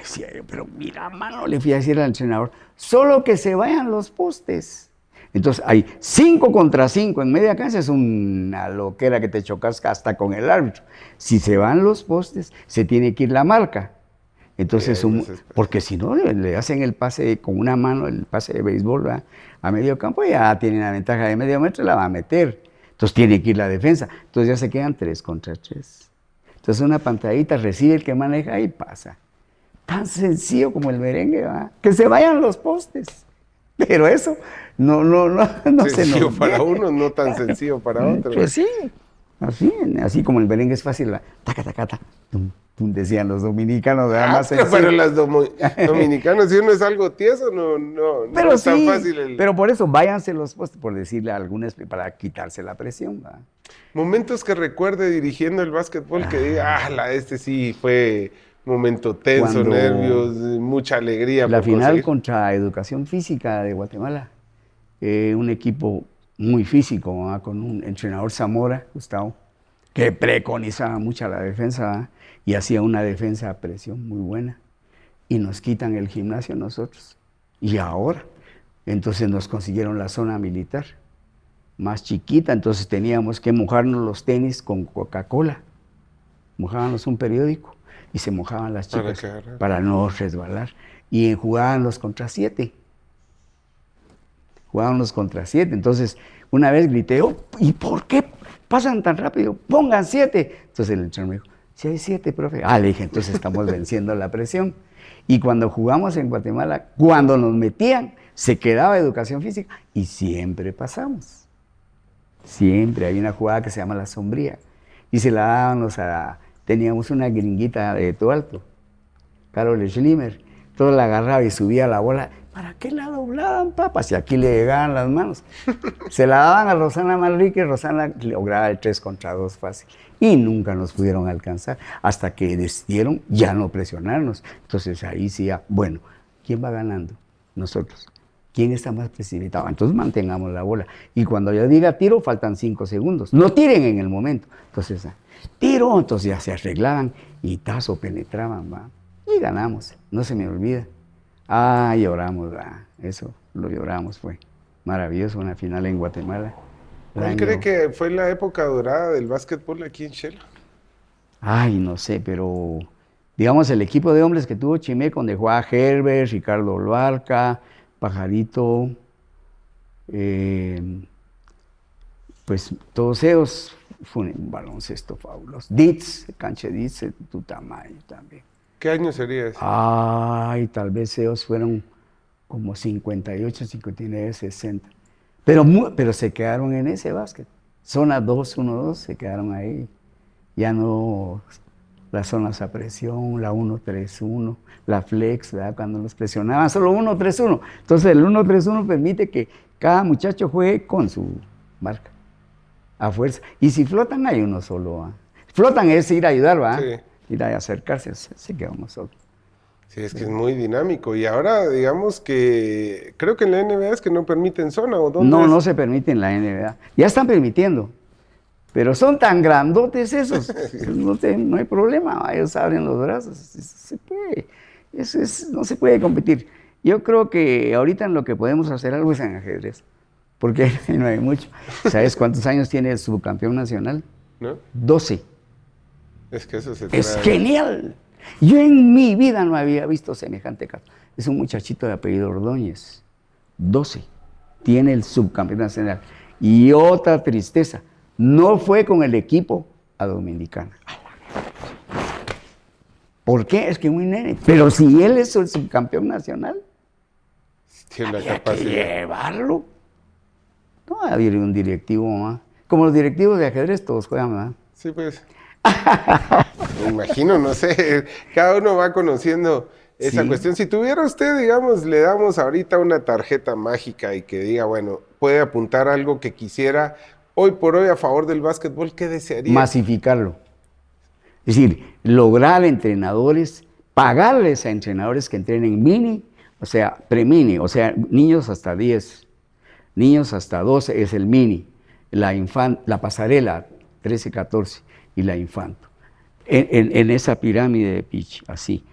Decía yo, pero mira, mano, le fui a decir al entrenador, solo que se vayan los postes. Entonces hay 5 contra 5 en media cancha, es una loquera que te chocas hasta con el árbitro. Si se van los postes, se tiene que ir la marca. Entonces, porque si no, le hacen el pase con una mano, el pase de béisbol, ¿va? A medio campo, ya tienen la ventaja de medio metro, la va a meter. Entonces tiene que ir la defensa. Entonces ya se quedan 3 contra 3. Entonces una pantallita, recibe el que maneja y pasa. Tan sencillo como el merengue, ¿va? Que se vayan los postes. Pero eso no se sencillo nos para viene. uno, no tan sencillo para otro. Pues sí, así como el merengue es fácil, taca, taca, taca, tum, tum, decían los dominicanos, ¿verdad? Más sencillo. Pero los dominicanos, si uno es algo tieso, no Pero es tan sí, fácil. pero por eso váyanse los postes, por decirle a algunas, para quitarse la presión, ¿verdad? Momentos que recuerde dirigiendo el básquetbol que diga, este sí fue momento tenso, Cuando nervios, mucha alegría. La por final conseguir. contra Educación Física de Guatemala, un equipo muy físico, ¿verdad? Con un entrenador Zamora, Gustavo, que preconizaba mucho la defensa, ¿verdad? Y hacía una defensa a presión muy buena. Y nos quitan el gimnasio nosotros. Y ahora, entonces nos consiguieron la zona militar. más chiquita, entonces teníamos que mojarnos los tenis con Coca-Cola. Mojábamos un periódico y se mojaban las chicas para no resbalar. Y jugaban los contra 7. Jugaban los contra 7. Entonces, una vez grité, oh, ¿y por qué pasan tan rápido? Pongan 7. Entonces el entrenador me dijo, si hay 7, profe. Le dije, entonces estamos venciendo la presión. Y cuando jugamos en Guatemala, cuando nos metían, se quedaba educación física y siempre pasamos. Siempre hay una jugada que se llama la sombría. Y se la dábamos teníamos una gringuita de todo alto, Carol Schlimmer. Todo la agarraba y subía la bola. ¿Para qué la doblaban, papas? Y aquí le llegaban las manos. Se la daban a Rosana Manrique, Rosana lograba el 3 contra 2 fácil. Y nunca nos pudieron alcanzar, hasta que decidieron ya no presionarnos. Entonces ahí sí, bueno, ¿quién va ganando? Nosotros. ¿Quién está más precipitado? Entonces mantengamos la bola. Y cuando yo diga tiro, faltan 5 segundos. No tiren en el momento. Entonces, tiro, entonces ya se arreglaban y tazo penetraban, ¿va? Y ganamos, no se me olvida. Lloramos, eso lo lloramos, fue maravilloso, una final en Guatemala. ¿Cuál cree que fue la época dorada del básquetbol aquí en Shela? No sé, pero digamos el equipo de hombres que tuvo Chimé, donde jugaba Herbert, Ricardo Luarca, Pajarito, pues todos ellos fue un baloncesto fabuloso. Ditz, cancha de Ditz, Tutamayo también. ¿Qué año sería ese? Tal vez ellos fueron como 58, 59, 60. Pero se quedaron en ese básquet. Zona 2, 1, 2, se quedaron ahí. Ya no las zonas a presión, la 1, 3, 1, la flex, ¿verdad? Cuando los presionaban, solo 1, 3, 1. Entonces el 1, 3, 1 permite que cada muchacho juegue con su marca, a fuerza. Y si flotan, hay uno solo. Flotan es ir a ayudar, ¿va? Sí. Ir a acercarse, se queda uno solo. Sí, es que es muy dinámico. Y ahora, digamos que, creo que en la NBA es que no permiten zona, ¿o dónde No, es? no se permite en la NBA. Ya están permitiendo, pero son tan grandotes esos, no hay problema, ellos abren los brazos, se puede. No se puede competir. Yo creo que ahorita en lo que podemos hacer algo es en ajedrez, porque no hay mucho. ¿Sabes cuántos años tiene el subcampeón nacional? ¿No? 12. Es que eso Es genial. Yo en mi vida no había visto semejante caso. Es un muchachito de apellido Ordóñez. 12. Tiene el subcampeón nacional. Y otra tristeza, no fue con el equipo a Dominicana. ¿Por qué? Es que muy nene. Pero si él es el subcampeón nacional, tiene la había capacidad. que llevarlo. No había un directivo más. Como los directivos de ajedrez todos juegan más. Sí, pues. Me imagino, no sé, cada uno va conociendo esa cuestión. Si tuviera usted, digamos, le damos ahorita una tarjeta mágica y que diga, bueno, puede apuntar algo que quisiera hoy por hoy a favor del básquetbol, ¿qué desearía? Masificarlo. Es decir, lograr entrenadores, pagarles a entrenadores que entrenen mini, o sea, pre-mini, o sea, niños hasta 10, niños hasta 12 es el mini, la pasarela 13, 14 y la infanto. En esa pirámide de pitch, así.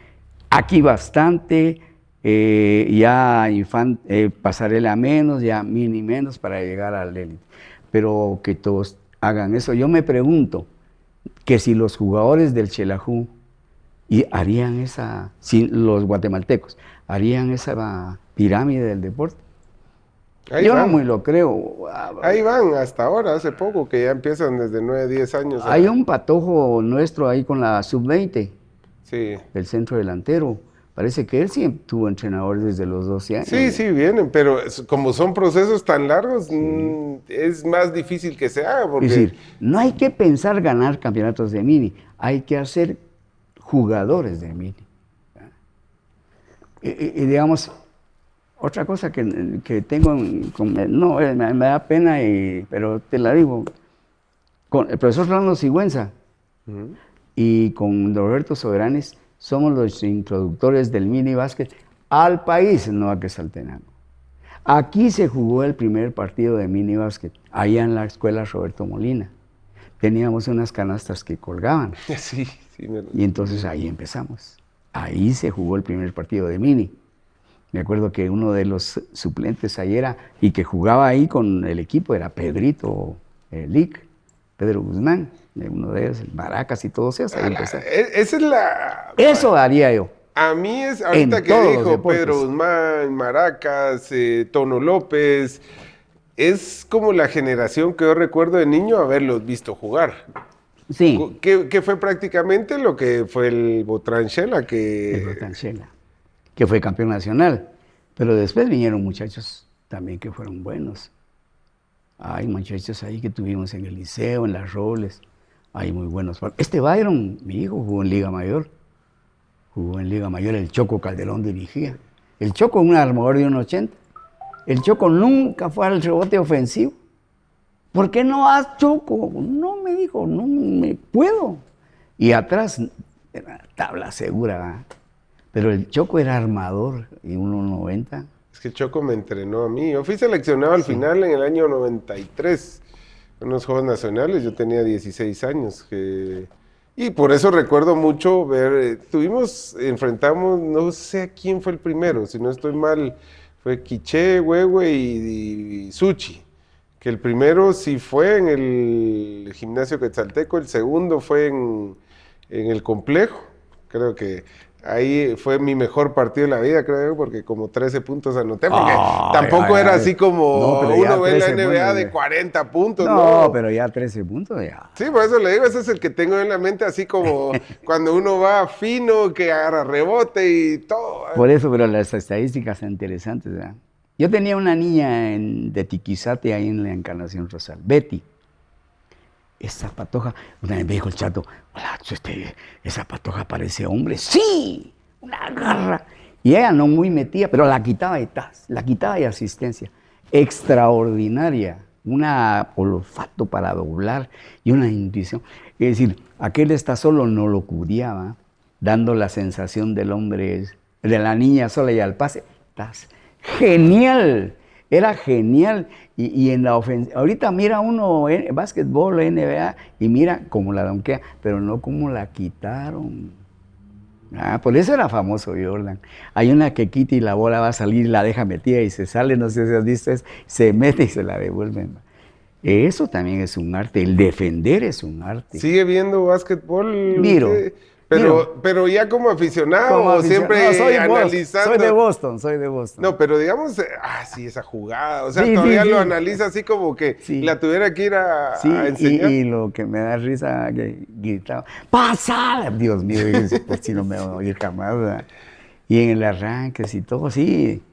Aquí bastante, ya pasarela menos, ya mini menos para llegar al élite. Pero que todos hagan eso. Yo me pregunto que si los jugadores del Xelajú harían los guatemaltecos, harían esa pirámide del deporte. Yo no muy lo creo. Ahí van, hasta ahora, hace poco, que ya empiezan desde 9, 10 años. Hay un patojo nuestro ahí con la sub-20, sí, el centro delantero. Parece que él sí tuvo entrenadores desde los 12 años. Sí, vienen, pero como son procesos tan largos, es más difícil que se haga. Porque... Es decir, no hay que pensar ganar campeonatos de mini, hay que hacer jugadores de mini. Y digamos, otra cosa que tengo, me da pena, pero te la digo, con el profesor Fernando Sigüenza y con Roberto Soberanes somos los introductores del mini básquet al país, no a Quetzaltenango. Aquí se jugó el primer partido de mini básquet, allá en la escuela Roberto Molina. Teníamos unas canastas que colgaban. Sí, y entonces ahí empezamos. Ahí se jugó el primer partido de mini. Me acuerdo que uno de los suplentes ahí era, y que jugaba ahí con el equipo, era Pedrito Lic, Pedro Guzmán, uno de ellos, el Maracas y todos esos. Ahí Esa es la... Eso haría yo. A mí es, ahorita En que todos los dijo deportes. Pedro Guzmán, Maracas, Tono López, es como la generación que yo recuerdo de niño haberlos visto jugar. Sí. Que fue prácticamente lo que fue el Botranchela, El que... Rotanchela, que fue campeón nacional. Pero después vinieron muchachos también que fueron buenos. Hay muchachos ahí que tuvimos en el liceo, en las Robles. Hay muy buenos. Este Byron, mi hijo, jugó en Liga Mayor. Jugó en Liga Mayor, el Choco Calderón dirigía. El Choco, un armador de 1.80. El Choco nunca fue al rebote ofensivo. ¿Por qué no has, Choco? No, me dijo, no me puedo. Y atrás, era tabla segura, ¿verdad? Pero el Choco era armador y 1.90. Es que Choco me entrenó a mí. Yo fui seleccionado al final en el año 93, en los Juegos Nacionales. Yo tenía 16 años. Y por eso recuerdo mucho ver, enfrentamos, no sé a quién fue el primero, si no estoy mal, fue Quiché, Huehue y Suchi. Que el primero sí fue en el Gimnasio Quetzalteco, el segundo fue en el Complejo. Creo que ahí fue mi mejor partido de la vida, creo, porque como 13 puntos anoté, porque tampoco era así como uno ve en la NBA de 40 puntos, ¿no? No, pero ya 13 puntos ya. Sí, por eso le digo, ese es el que tengo en la mente, así como cuando uno va fino, que agarra rebote y todo. Por eso, pero las estadísticas son interesantes, ¿verdad? Yo tenía una niña de Tiquizate ahí en la Encarnación Rosal, Betty. Esa patoja, una vez me dijo el Chato, hola, esa patoja parece hombre. ¡Sí! Una garra. Y ella no muy metida, pero la quitaba de asistencia. Extraordinaria. Un olfato para doblar y una intuición. Es decir, aquel está solo no lo curiaba, dando la sensación del hombre, de la niña sola y al pase. Genial, era genial. Y en la ofensiva, ahorita mira uno básquetbol, NBA, y mira cómo la donkea, pero no cómo la quitaron. Por eso era famoso Jordan. Hay una que quita y la bola va a salir, la deja metida y se sale, no sé si has visto eso, se mete y se la devuelven. Eso también es un arte, el defender es un arte. ¿Sigue viendo básquetbol? Miro. Pero ya como aficionado, o siempre analizando. Soy de Boston. No, pero digamos, sí, esa jugada, o sea, todavía lo analiza así como que la tuviera que ir a enseñar. Y lo que me da risa, que gritaba, ¡pasada! Dios mío, pues si no me voy a oír jamás, ¿verdad? Y en el arranque y todo, sí,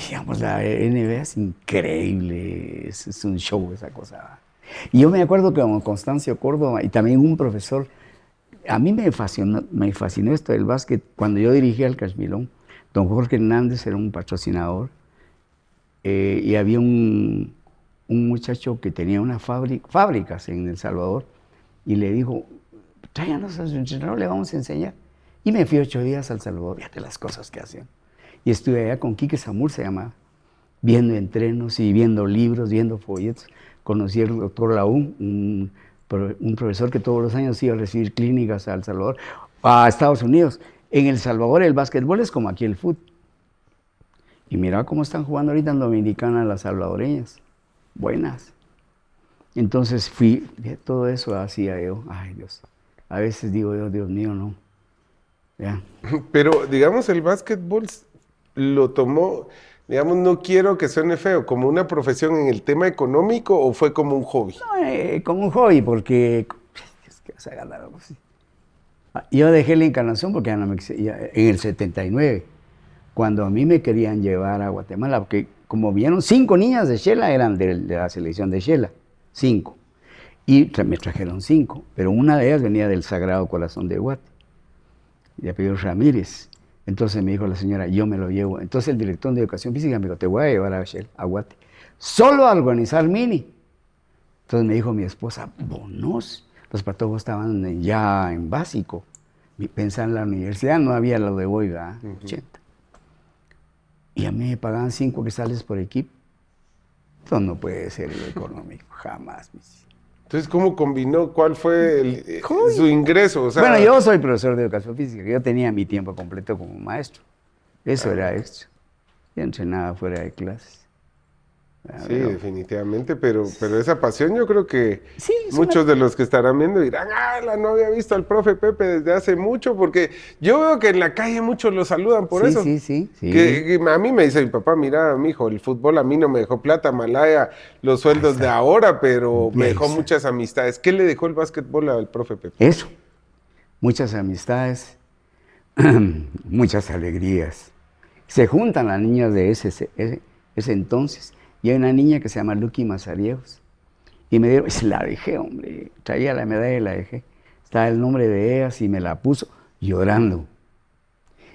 digamos, la NBA es increíble, es un show esa cosa, ¿verdad? Y yo me acuerdo que con Constancio Córdoba y también un profesor, a mí me fascinó esto del básquet. Cuando yo dirigía el Cachmilón, don Jorge Hernández era un patrocinador y había un muchacho que tenía unas fábricas en El Salvador y le dijo, tráiganos a su entrenador, le vamos a enseñar. Y me fui 8 días a El Salvador, fíjate las cosas que hacían. Y estuve allá con Quique Samur, se llamaba, viendo entrenos y viendo libros, viendo folletos. Conocí al doctor Laún, un profesor que todos los años iba a recibir clínicas a El Salvador, a Estados Unidos. En El Salvador el básquetbol es como aquí el fútbol. Y mira cómo están jugando ahorita en Dominicana las salvadoreñas. Buenas. Entonces todo eso hacía yo. Ay, Dios. A veces digo yo, Dios mío, no. Ya. Pero, digamos, el básquetbol lo tomó, digamos, no quiero que suene feo, como una profesión en el tema económico o fue como un hobby. No, como un hobby, porque es que vas a ganar algo así. Yo dejé la Encarnación porque ya no me en el 79, cuando a mí me querían llevar a Guatemala, porque como vieron 5 niñas de Xela, eran de la selección de Xela, 5. Y me trajeron 5, pero una de ellas venía del Sagrado Corazón de Guate, de apellido Ramírez. Entonces me dijo la señora, yo me lo llevo. Entonces el director de Educación Física me dijo, te voy a llevar a Guate, solo a organizar mini. Entonces me dijo mi esposa, bonos. Los patojos estaban ya en básico. Pensaba en la universidad, no había lo de hoy, ¿verdad? 80. Y a mí me pagaban 5 quetzales por equipo. Eso no puede ser lo económico, jamás. Entonces, ¿cómo combinó? ¿Cuál fue su ingreso? O sea, bueno, yo soy profesor de Educación Física. Yo tenía mi tiempo completo como maestro. Eso era extra. Yo entrenaba fuera de clases. Sí, definitivamente, pero esa pasión yo creo que Sí, muchos de los que estarán viendo dirán, no había visto al profe Pepe desde hace mucho, porque yo veo que en la calle muchos lo saludan por eso. Sí. Que a mí me dice mi papá, mira, mijo, el fútbol a mí no me dejó plata, malaya, los sueldos de ahora, pero me dejó muchas amistades. ¿Qué le dejó el básquetbol al profe Pepe? Eso, muchas amistades, muchas alegrías. Se juntan las niñas de ese entonces. Y hay una niña que se llama Lucky Mazariegos. Y me dieron, la dejé, hombre. Traía la medalla y la dejé. Estaba el nombre de ellas y me la puso llorando.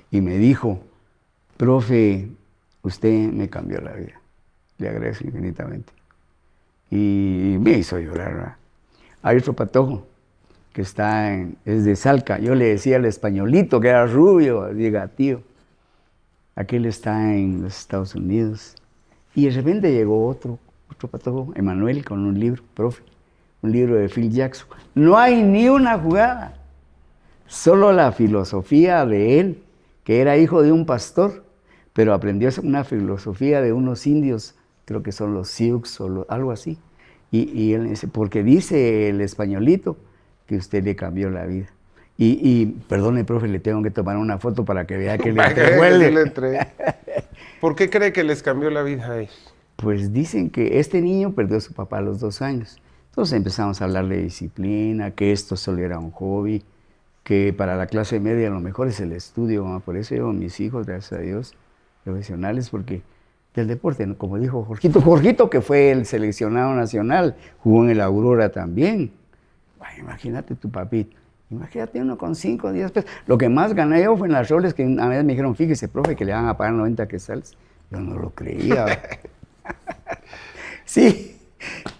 Y me dijo, profe, usted me cambió la vida. Le agradezco infinitamente. Y me hizo llorar, ¿verdad? Hay otro patojo que es de Salca. Yo le decía al españolito, que era rubio, diga, tío. Aquel está en los Estados Unidos. Y de repente llegó otro patojo, Emanuel, con un libro, profe, un libro de Phil Jackson. No hay ni una jugada, solo la filosofía de él, que era hijo de un pastor, pero aprendió una filosofía de unos indios, creo que son los Sioux o algo así. Y él dice, porque dice el españolito que usted le cambió la vida. Y perdone, profe, le tengo que tomar una foto para que vea que le huele. ¿Por qué cree que les cambió la vida a ellos? Pues dicen que este niño perdió a su papá a los 2 años. Entonces empezamos a hablar de disciplina, que esto solo era un hobby, que para la clase media lo mejor es el estudio, ¿no? Por eso llevo a mis hijos, gracias a Dios, profesionales, porque del deporte, ¿no? Como dijo Jorgito, que fue el seleccionado nacional, jugó en el Aurora también. Ay, imagínate tu papito. Imagínate uno con 5 o 10 pesos. Lo que más gané yo fue en las roles que a veces me dijeron, fíjese, profe, que le van a pagar 90 quetzales. Yo no lo creía. Sí,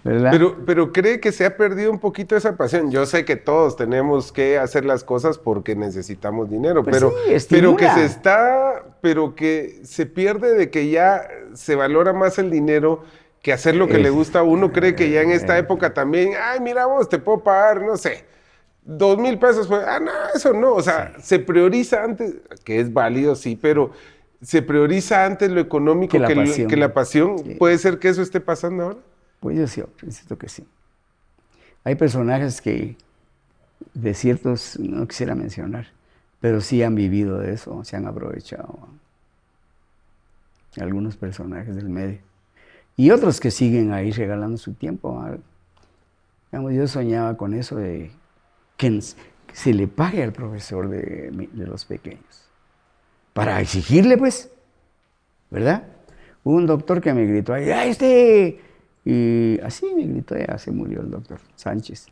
¿verdad? Pero cree que se ha perdido un poquito esa pasión. Yo sé que todos tenemos que hacer las cosas porque necesitamos dinero, Pues pero que se pierde de que ya se valora más el dinero que hacer lo que le gusta a uno. Cree que ya en esta época también, mira vos, te puedo pagar, no sé, 2,000 pesos, pues, no, eso no, o sea, se prioriza antes, que es válido, sí, pero se prioriza antes lo económico que la pasión. Sí. ¿Puede ser que eso esté pasando ahora? Pues yo sí, siento que sí. Hay personajes que, de ciertos, no quisiera mencionar, pero sí han vivido de eso, se han aprovechado. Algunos personajes del medio. Y otros que siguen ahí regalando su tiempo. Digamos, yo soñaba con eso de que se le pague al profesor de los pequeños. Para exigirle, pues, ¿verdad? Hubo un doctor que me gritó ahí, y así me gritó, ya se murió el doctor Sánchez.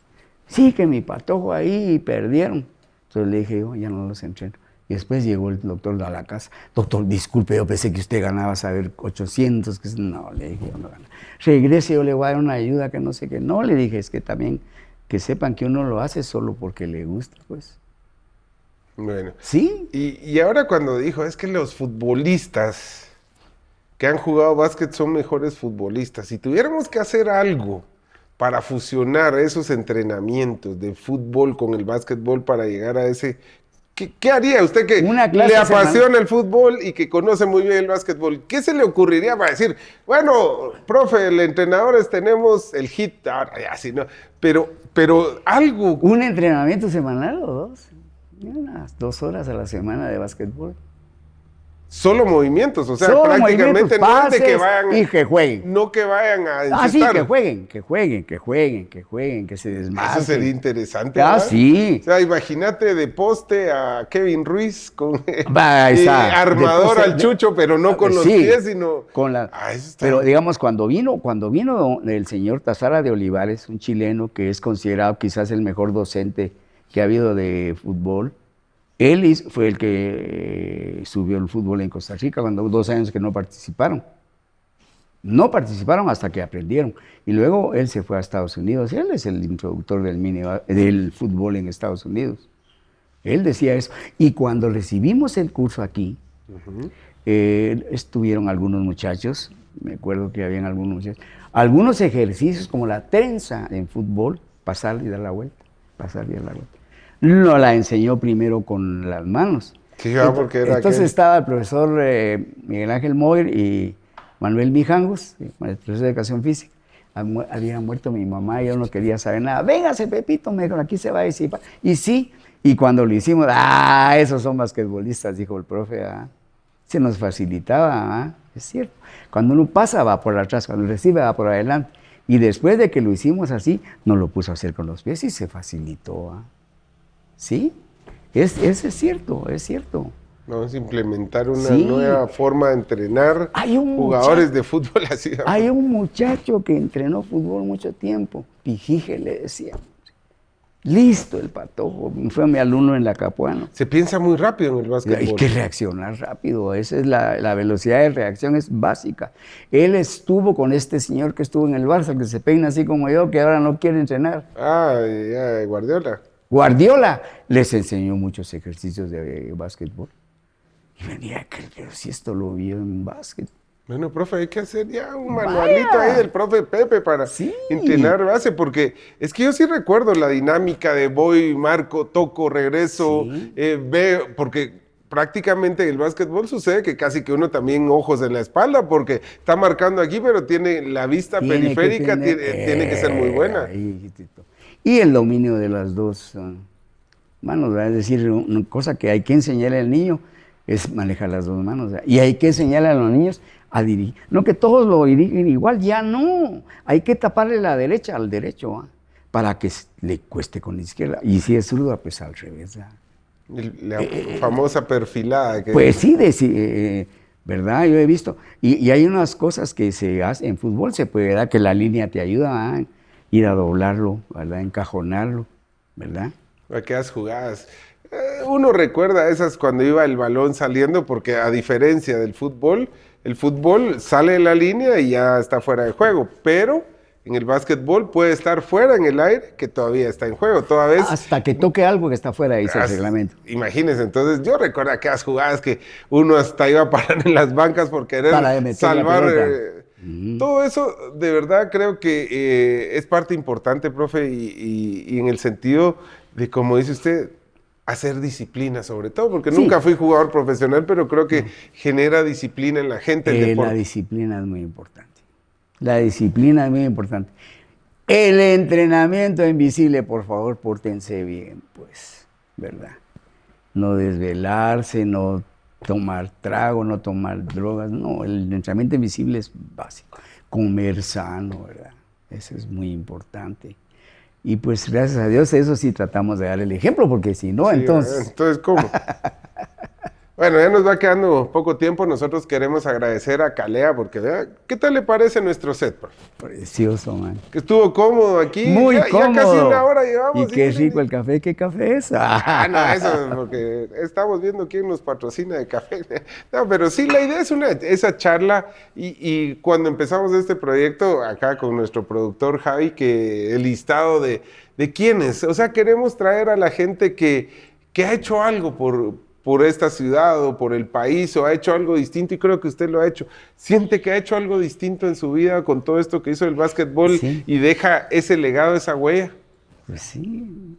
Sí, que mi patojo ahí perdieron. Entonces le dije yo, ya no los entreno. Y después llegó el doctor a la casa. Doctor, disculpe, yo pensé que usted ganaba, saber, 800. Que no, le dije, yo no gano. Regrese, yo le voy a dar una ayuda que no sé qué. No, le dije, es que también que sepan que uno lo hace solo porque le gusta, pues. Bueno. ¿Sí? Y ahora cuando dijo, es que los futbolistas que han jugado básquet son mejores futbolistas. Si tuviéramos que hacer algo para fusionar esos entrenamientos de fútbol con el básquetbol para llegar a ese... ¿Qué haría usted que le apasiona el fútbol y que conoce muy bien el básquetbol? ¿Qué se le ocurriría para decir, bueno, profe, el entrenadores tenemos el hit, ahora ya sí, ¿no? Pero algo... ¿Un entrenamiento semanal o 2? Unas 2 horas a la semana de básquetbol. Solo movimientos, o sea, solo prácticamente no es de que vayan... Y que jueguen. No que vayan a encestar. Sí, que se desmarquen. Eso sería interesante, ¿verdad? Sí. O sea, imagínate de poste a Kevin Ruiz con de armador poste, al Chucho, pero no con los pies, sino... Con pero digamos, cuando vino el señor Tazara de Olivares, un chileno que es considerado quizás el mejor docente que ha habido de fútbol, él fue el que subió el fútbol en Costa Rica cuando 2 años que no participaron. No participaron hasta que aprendieron. Y luego él se fue a Estados Unidos. Él es el introductor del fútbol en Estados Unidos. Él decía eso. Y cuando recibimos el curso aquí, estuvieron algunos muchachos, me acuerdo que habían algunos muchachos, algunos ejercicios como la trenza en fútbol, pasar y dar la vuelta, pasar y dar la vuelta. Nos la enseñó primero con las manos. Sí, ah, porque era Entonces aquel. estaba el profesor Miguel Ángel Moir y Manuel Mijangos, el profesor de educación física. Había muerto mi mamá y yo no quería saber nada. Véngase, Pepito, me dijo, aquí se va a disipar. Y sí, y cuando lo hicimos, esos son basquetbolistas, dijo el profe, se nos facilitaba, es cierto. Cuando uno pasa va por atrás, cuando recibe va por adelante. Y después de que lo hicimos así, nos lo puso a hacer con los pies y se facilitó. ¿Sí? Eso es cierto, es cierto. Vamos a implementar una Sí. nueva forma de entrenar Hay un jugadores de fútbol así. Hay un muchacho que entrenó fútbol mucho tiempo, Pijije le decía. Listo el patojo, fue mi alumno en la Capuano. Se piensa muy rápido en el Hay básquetbol. que reaccionar rápido, esa es la velocidad de reacción es básica. Él estuvo con este señor que estuvo en el Barça, que se peina así como yo, que ahora no quiere entrenar. Ya, Guardiola. Guardiola les enseñó muchos ejercicios de básquetbol. Y venía, pero si esto lo vio en básquet. Bueno, profe, hay que hacer ya un manualito ahí del profe Pepe para Sí. entrenar base, porque es que yo sí recuerdo la dinámica de voy, marco, toco, regreso, Sí. veo, porque prácticamente en el básquetbol sucede que casi que uno también ojos en la espalda, porque está marcando aquí, pero tiene la vista periférica, tiene que ser muy buena. Ahí, Tito. Y el dominio de las dos manos, ¿verdad? Es decir, una cosa que hay que enseñarle al niño es manejar las dos manos, ¿verdad? Y hay que enseñarle a los niños a dirigir. No que todos lo dirigen igual, ya no. Hay que taparle la derecha al derecho, ¿va? Para que le cueste con la izquierda. Y si es zurdo, pues al revés, ¿verdad? La famosa perfilada. Pues sí, ¿verdad? Yo he visto. Y hay unas cosas que se hacen en fútbol, se puede dar que la línea te ayuda a ir a doblarlo, ¿verdad? Encajonarlo, ¿verdad? Aquellas jugadas. Uno recuerda esas cuando iba el balón saliendo, porque a diferencia del fútbol, el fútbol sale de la línea y ya está fuera de juego, pero en el básquetbol puede estar fuera en el aire que todavía está en juego. Toda vez, Hasta que toque algo que está fuera, dice el reglamento. Imagínense, entonces yo recuerdo aquellas jugadas que uno hasta iba a parar en las bancas por querer salvar. Todo eso, de verdad, creo que es parte importante, profe, y en el sentido de, como dice usted, hacer disciplina sobre todo, porque nunca fui jugador profesional, pero creo que genera disciplina en la gente. El deporte. La disciplina es muy importante. La disciplina es muy importante. El entrenamiento invisible, por favor, pórtense bien, pues, ¿verdad? No desvelarse, no tomar trago, no tomar drogas, no, el entrenamiento invisible es básico. Comer sano, ¿verdad? Eso es muy importante. Y pues gracias a Dios eso sí tratamos de dar el ejemplo, porque si no, entonces... Entonces, ¿cómo? Bueno, ya nos va quedando poco tiempo. Nosotros queremos agradecer a Calea porque, vea, ¿qué tal le parece nuestro set, profe? Precioso, man. Que estuvo cómodo aquí. Muy cómodo. Ya casi una hora llevamos. Y qué rico el café. ¿Qué café es? No, eso es porque estamos viendo quién nos patrocina de café. No, pero sí, la idea es esa charla. Y cuando empezamos este proyecto, acá con nuestro productor Javi, que el listado de quiénes. O sea, queremos traer a la gente que ha hecho algo por esta ciudad o por el país, o ha hecho algo distinto, y creo que usted lo ha hecho. ¿Siente que ha hecho algo distinto en su vida con todo esto que hizo el básquetbol y deja ese legado, esa huella? Pues sí,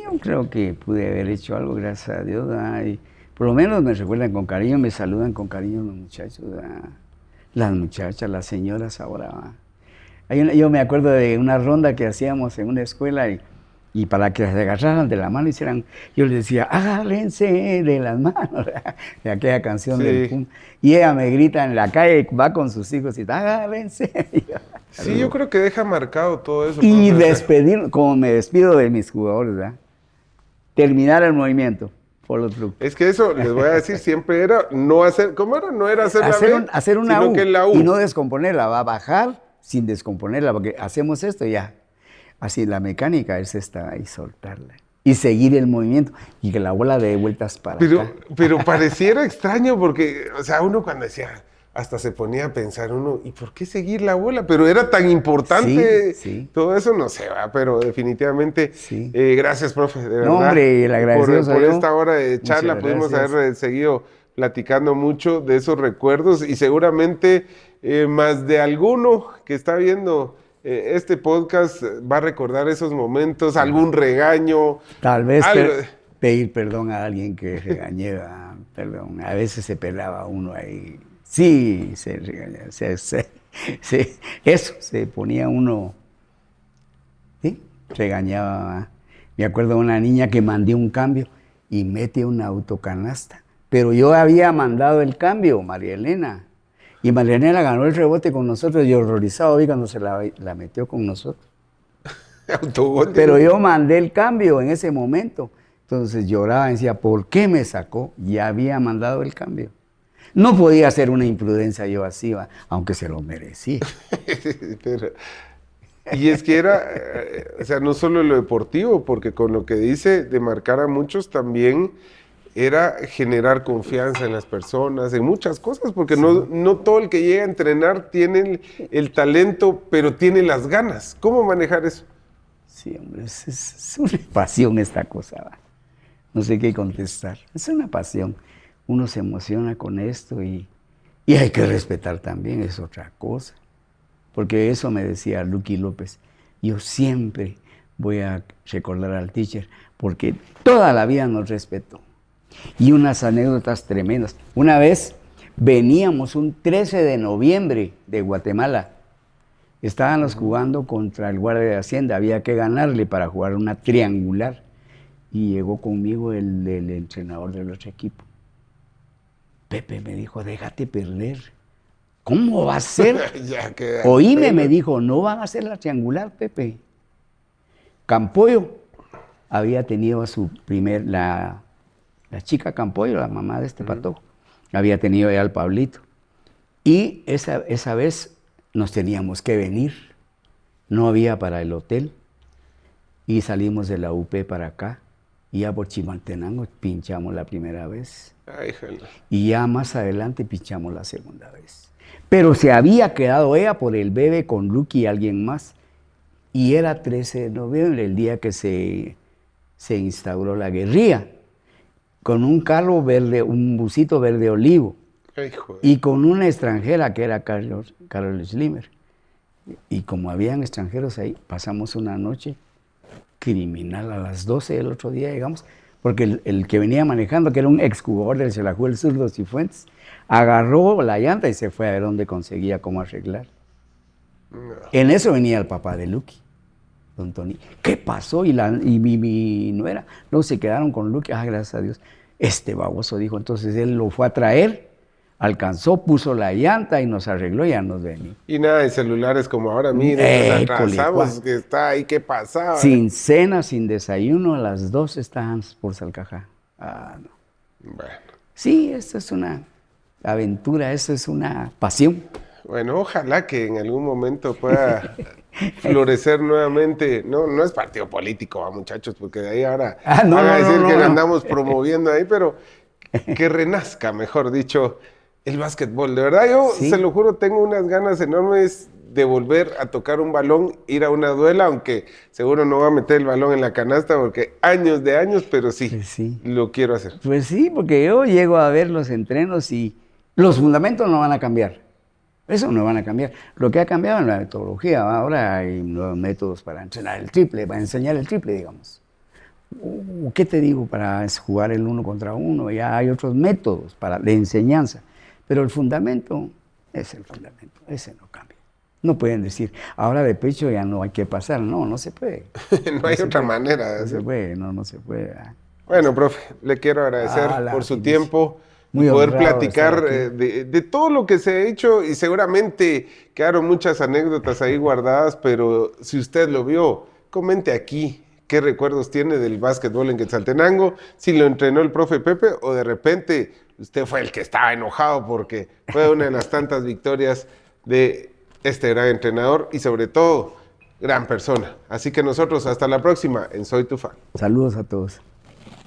yo creo que pude haber hecho algo, gracias a Dios, y por lo menos me recuerdan con cariño, me saludan con cariño los muchachos, las muchachas, las señoras ahora. Yo me acuerdo de una ronda que hacíamos en una escuela y para que se agarraran de la mano hicieran, yo les decía, agárrense de las manos, de aquella canción del PUM. Y ella me grita en la calle, va con sus hijos y agárrense. Sí, yo creo que deja marcado todo eso. Y despedir, como me despido de mis jugadores, ¿verdad? Terminar el movimiento, follow through. Es que eso, les voy a decir, siempre era no hacer, ¿cómo era? No era hacer una U, que la U. Y no descomponerla, va a bajar sin descomponerla, porque hacemos esto y ya. Así, la mecánica es esta, y soltarla. Y seguir el movimiento, y que la bola dé vueltas para acá. Pero pareciera extraño, porque, o sea, uno cuando decía, hasta se ponía a pensar uno, ¿y por qué seguir la bola? Pero era tan importante, todo eso no se va, pero definitivamente, gracias, profe, de verdad. Hombre, el agradecido por esta hora de charla, pudimos haber seguido platicando mucho de esos recuerdos, y seguramente más de alguno que está viendo este podcast va a recordar esos momentos, algún regaño. Tal vez, pedir perdón a alguien que regañé, perdón. A veces se pelaba uno ahí. Sí, se regañaba. Eso, se ponía uno, ¿sí? Regañaba. Me acuerdo de una niña que mandé un cambio y mete una autocanasta. Pero yo había mandado el cambio, María Elena. Y María Elena ganó el rebote con nosotros. Y horrorizado vi cuando se la metió con nosotros. Autogol. Pero yo mandé el cambio en ese momento. Entonces lloraba y decía, ¿por qué me sacó? Ya había mandado el cambio. No podía hacer una imprudencia yo así, aunque se lo merecía. Pero, y es que era, o sea, no solo lo deportivo, porque con lo que dice de marcar a muchos también era generar confianza en las personas, en muchas cosas, porque sí. no todo el que llega a entrenar tiene el talento, pero tiene las ganas. ¿Cómo manejar eso? Sí, hombre, es una pasión esta cosa, ¿va? No sé qué contestar. Es una pasión. Uno se emociona con esto y hay que respetar también, es otra cosa. Porque eso me decía Lucky López. Yo siempre voy a recordar al teacher, porque toda la vida nos respetó. Y unas anécdotas tremendas. Una vez veníamos un 13 de noviembre de Guatemala. Estábamos jugando contra el guardia de Hacienda, había que ganarle para jugar una triangular. Y llegó conmigo el entrenador del otro equipo. Pepe me dijo, déjate perder. ¿Cómo va a ser? Oíme, me dijo, no van a hacer la triangular, Pepe. Campoyo había tenido a su la chica Campoyo, la mamá de este patojo, había tenido ya al Pablito. Y esa vez nos teníamos que venir. No había para el hotel. Y salimos de la UP para acá. Y ya por Chimaltenango pinchamos la primera vez. Ay, y ya más adelante pinchamos la segunda vez. Pero se había quedado ella por el bebé con Lucky y alguien más. Y era 13 de noviembre, el día que se instauró la guerrilla. Con un carro verde, un busito verde olivo. Ay, y con una extranjera que era Carol Schlimmer. Y como habían extranjeros ahí, pasamos una noche criminal a las 12 del otro día llegamos, porque el que venía manejando, que era un exjugador del Xelajú, el zurdo Cifuentes, agarró la llanta y se fue a ver dónde conseguía cómo arreglar. No. En eso venía el papá de Lucky, don Tony. ¿Qué pasó? Y mi nuera, luego se quedaron con Lucky, gracias a Dios. Este baboso dijo, entonces él lo fue a traer, alcanzó, puso la llanta y nos arregló y ya nos venimos. Y nada de celulares como ahora, miren, nos atrasamos, que está ahí, ¿qué pasaba? Sin cena, sin desayuno, a las 2 estábamos por Salcajá. No. Bueno. Sí, esto es una aventura, esto es una pasión. Bueno, ojalá que en algún momento pueda florecer nuevamente. No es partido político, muchachos, porque de ahí ahora van a decir que andamos promoviendo ahí, pero que renazca, mejor dicho, el básquetbol. De verdad, yo se lo juro, tengo unas ganas enormes de volver a tocar un balón, ir a una duela, aunque seguro no va a meter el balón en la canasta porque años, pero sí, lo quiero hacer. Pues sí, porque yo llego a ver los entrenos y los fundamentos no van a cambiar. Eso no van a cambiar. Lo que ha cambiado es la metodología. Ahora hay nuevos métodos para entrenar el triple, para enseñar el triple, digamos. ¿Qué te digo? Para jugar el 1 contra 1. Ya hay otros métodos de enseñanza. Pero el fundamento es el fundamento. Ese no cambia. No pueden decir, ahora de pecho ya no hay que pasar. No se puede. No hay otra manera. No se puede, no se puede. Bueno, profe, le quiero agradecer por su tiempo. Muy poder platicar de todo lo que se ha hecho y seguramente quedaron muchas anécdotas ahí guardadas, pero si usted lo vio, comente aquí qué recuerdos tiene del básquetbol en Quetzaltenango, si lo entrenó el profe Pepe o de repente usted fue el que estaba enojado porque fue una de las tantas victorias de este gran entrenador y sobre todo gran persona. Así que nosotros hasta la próxima en Soy Tu Fan. Saludos a todos.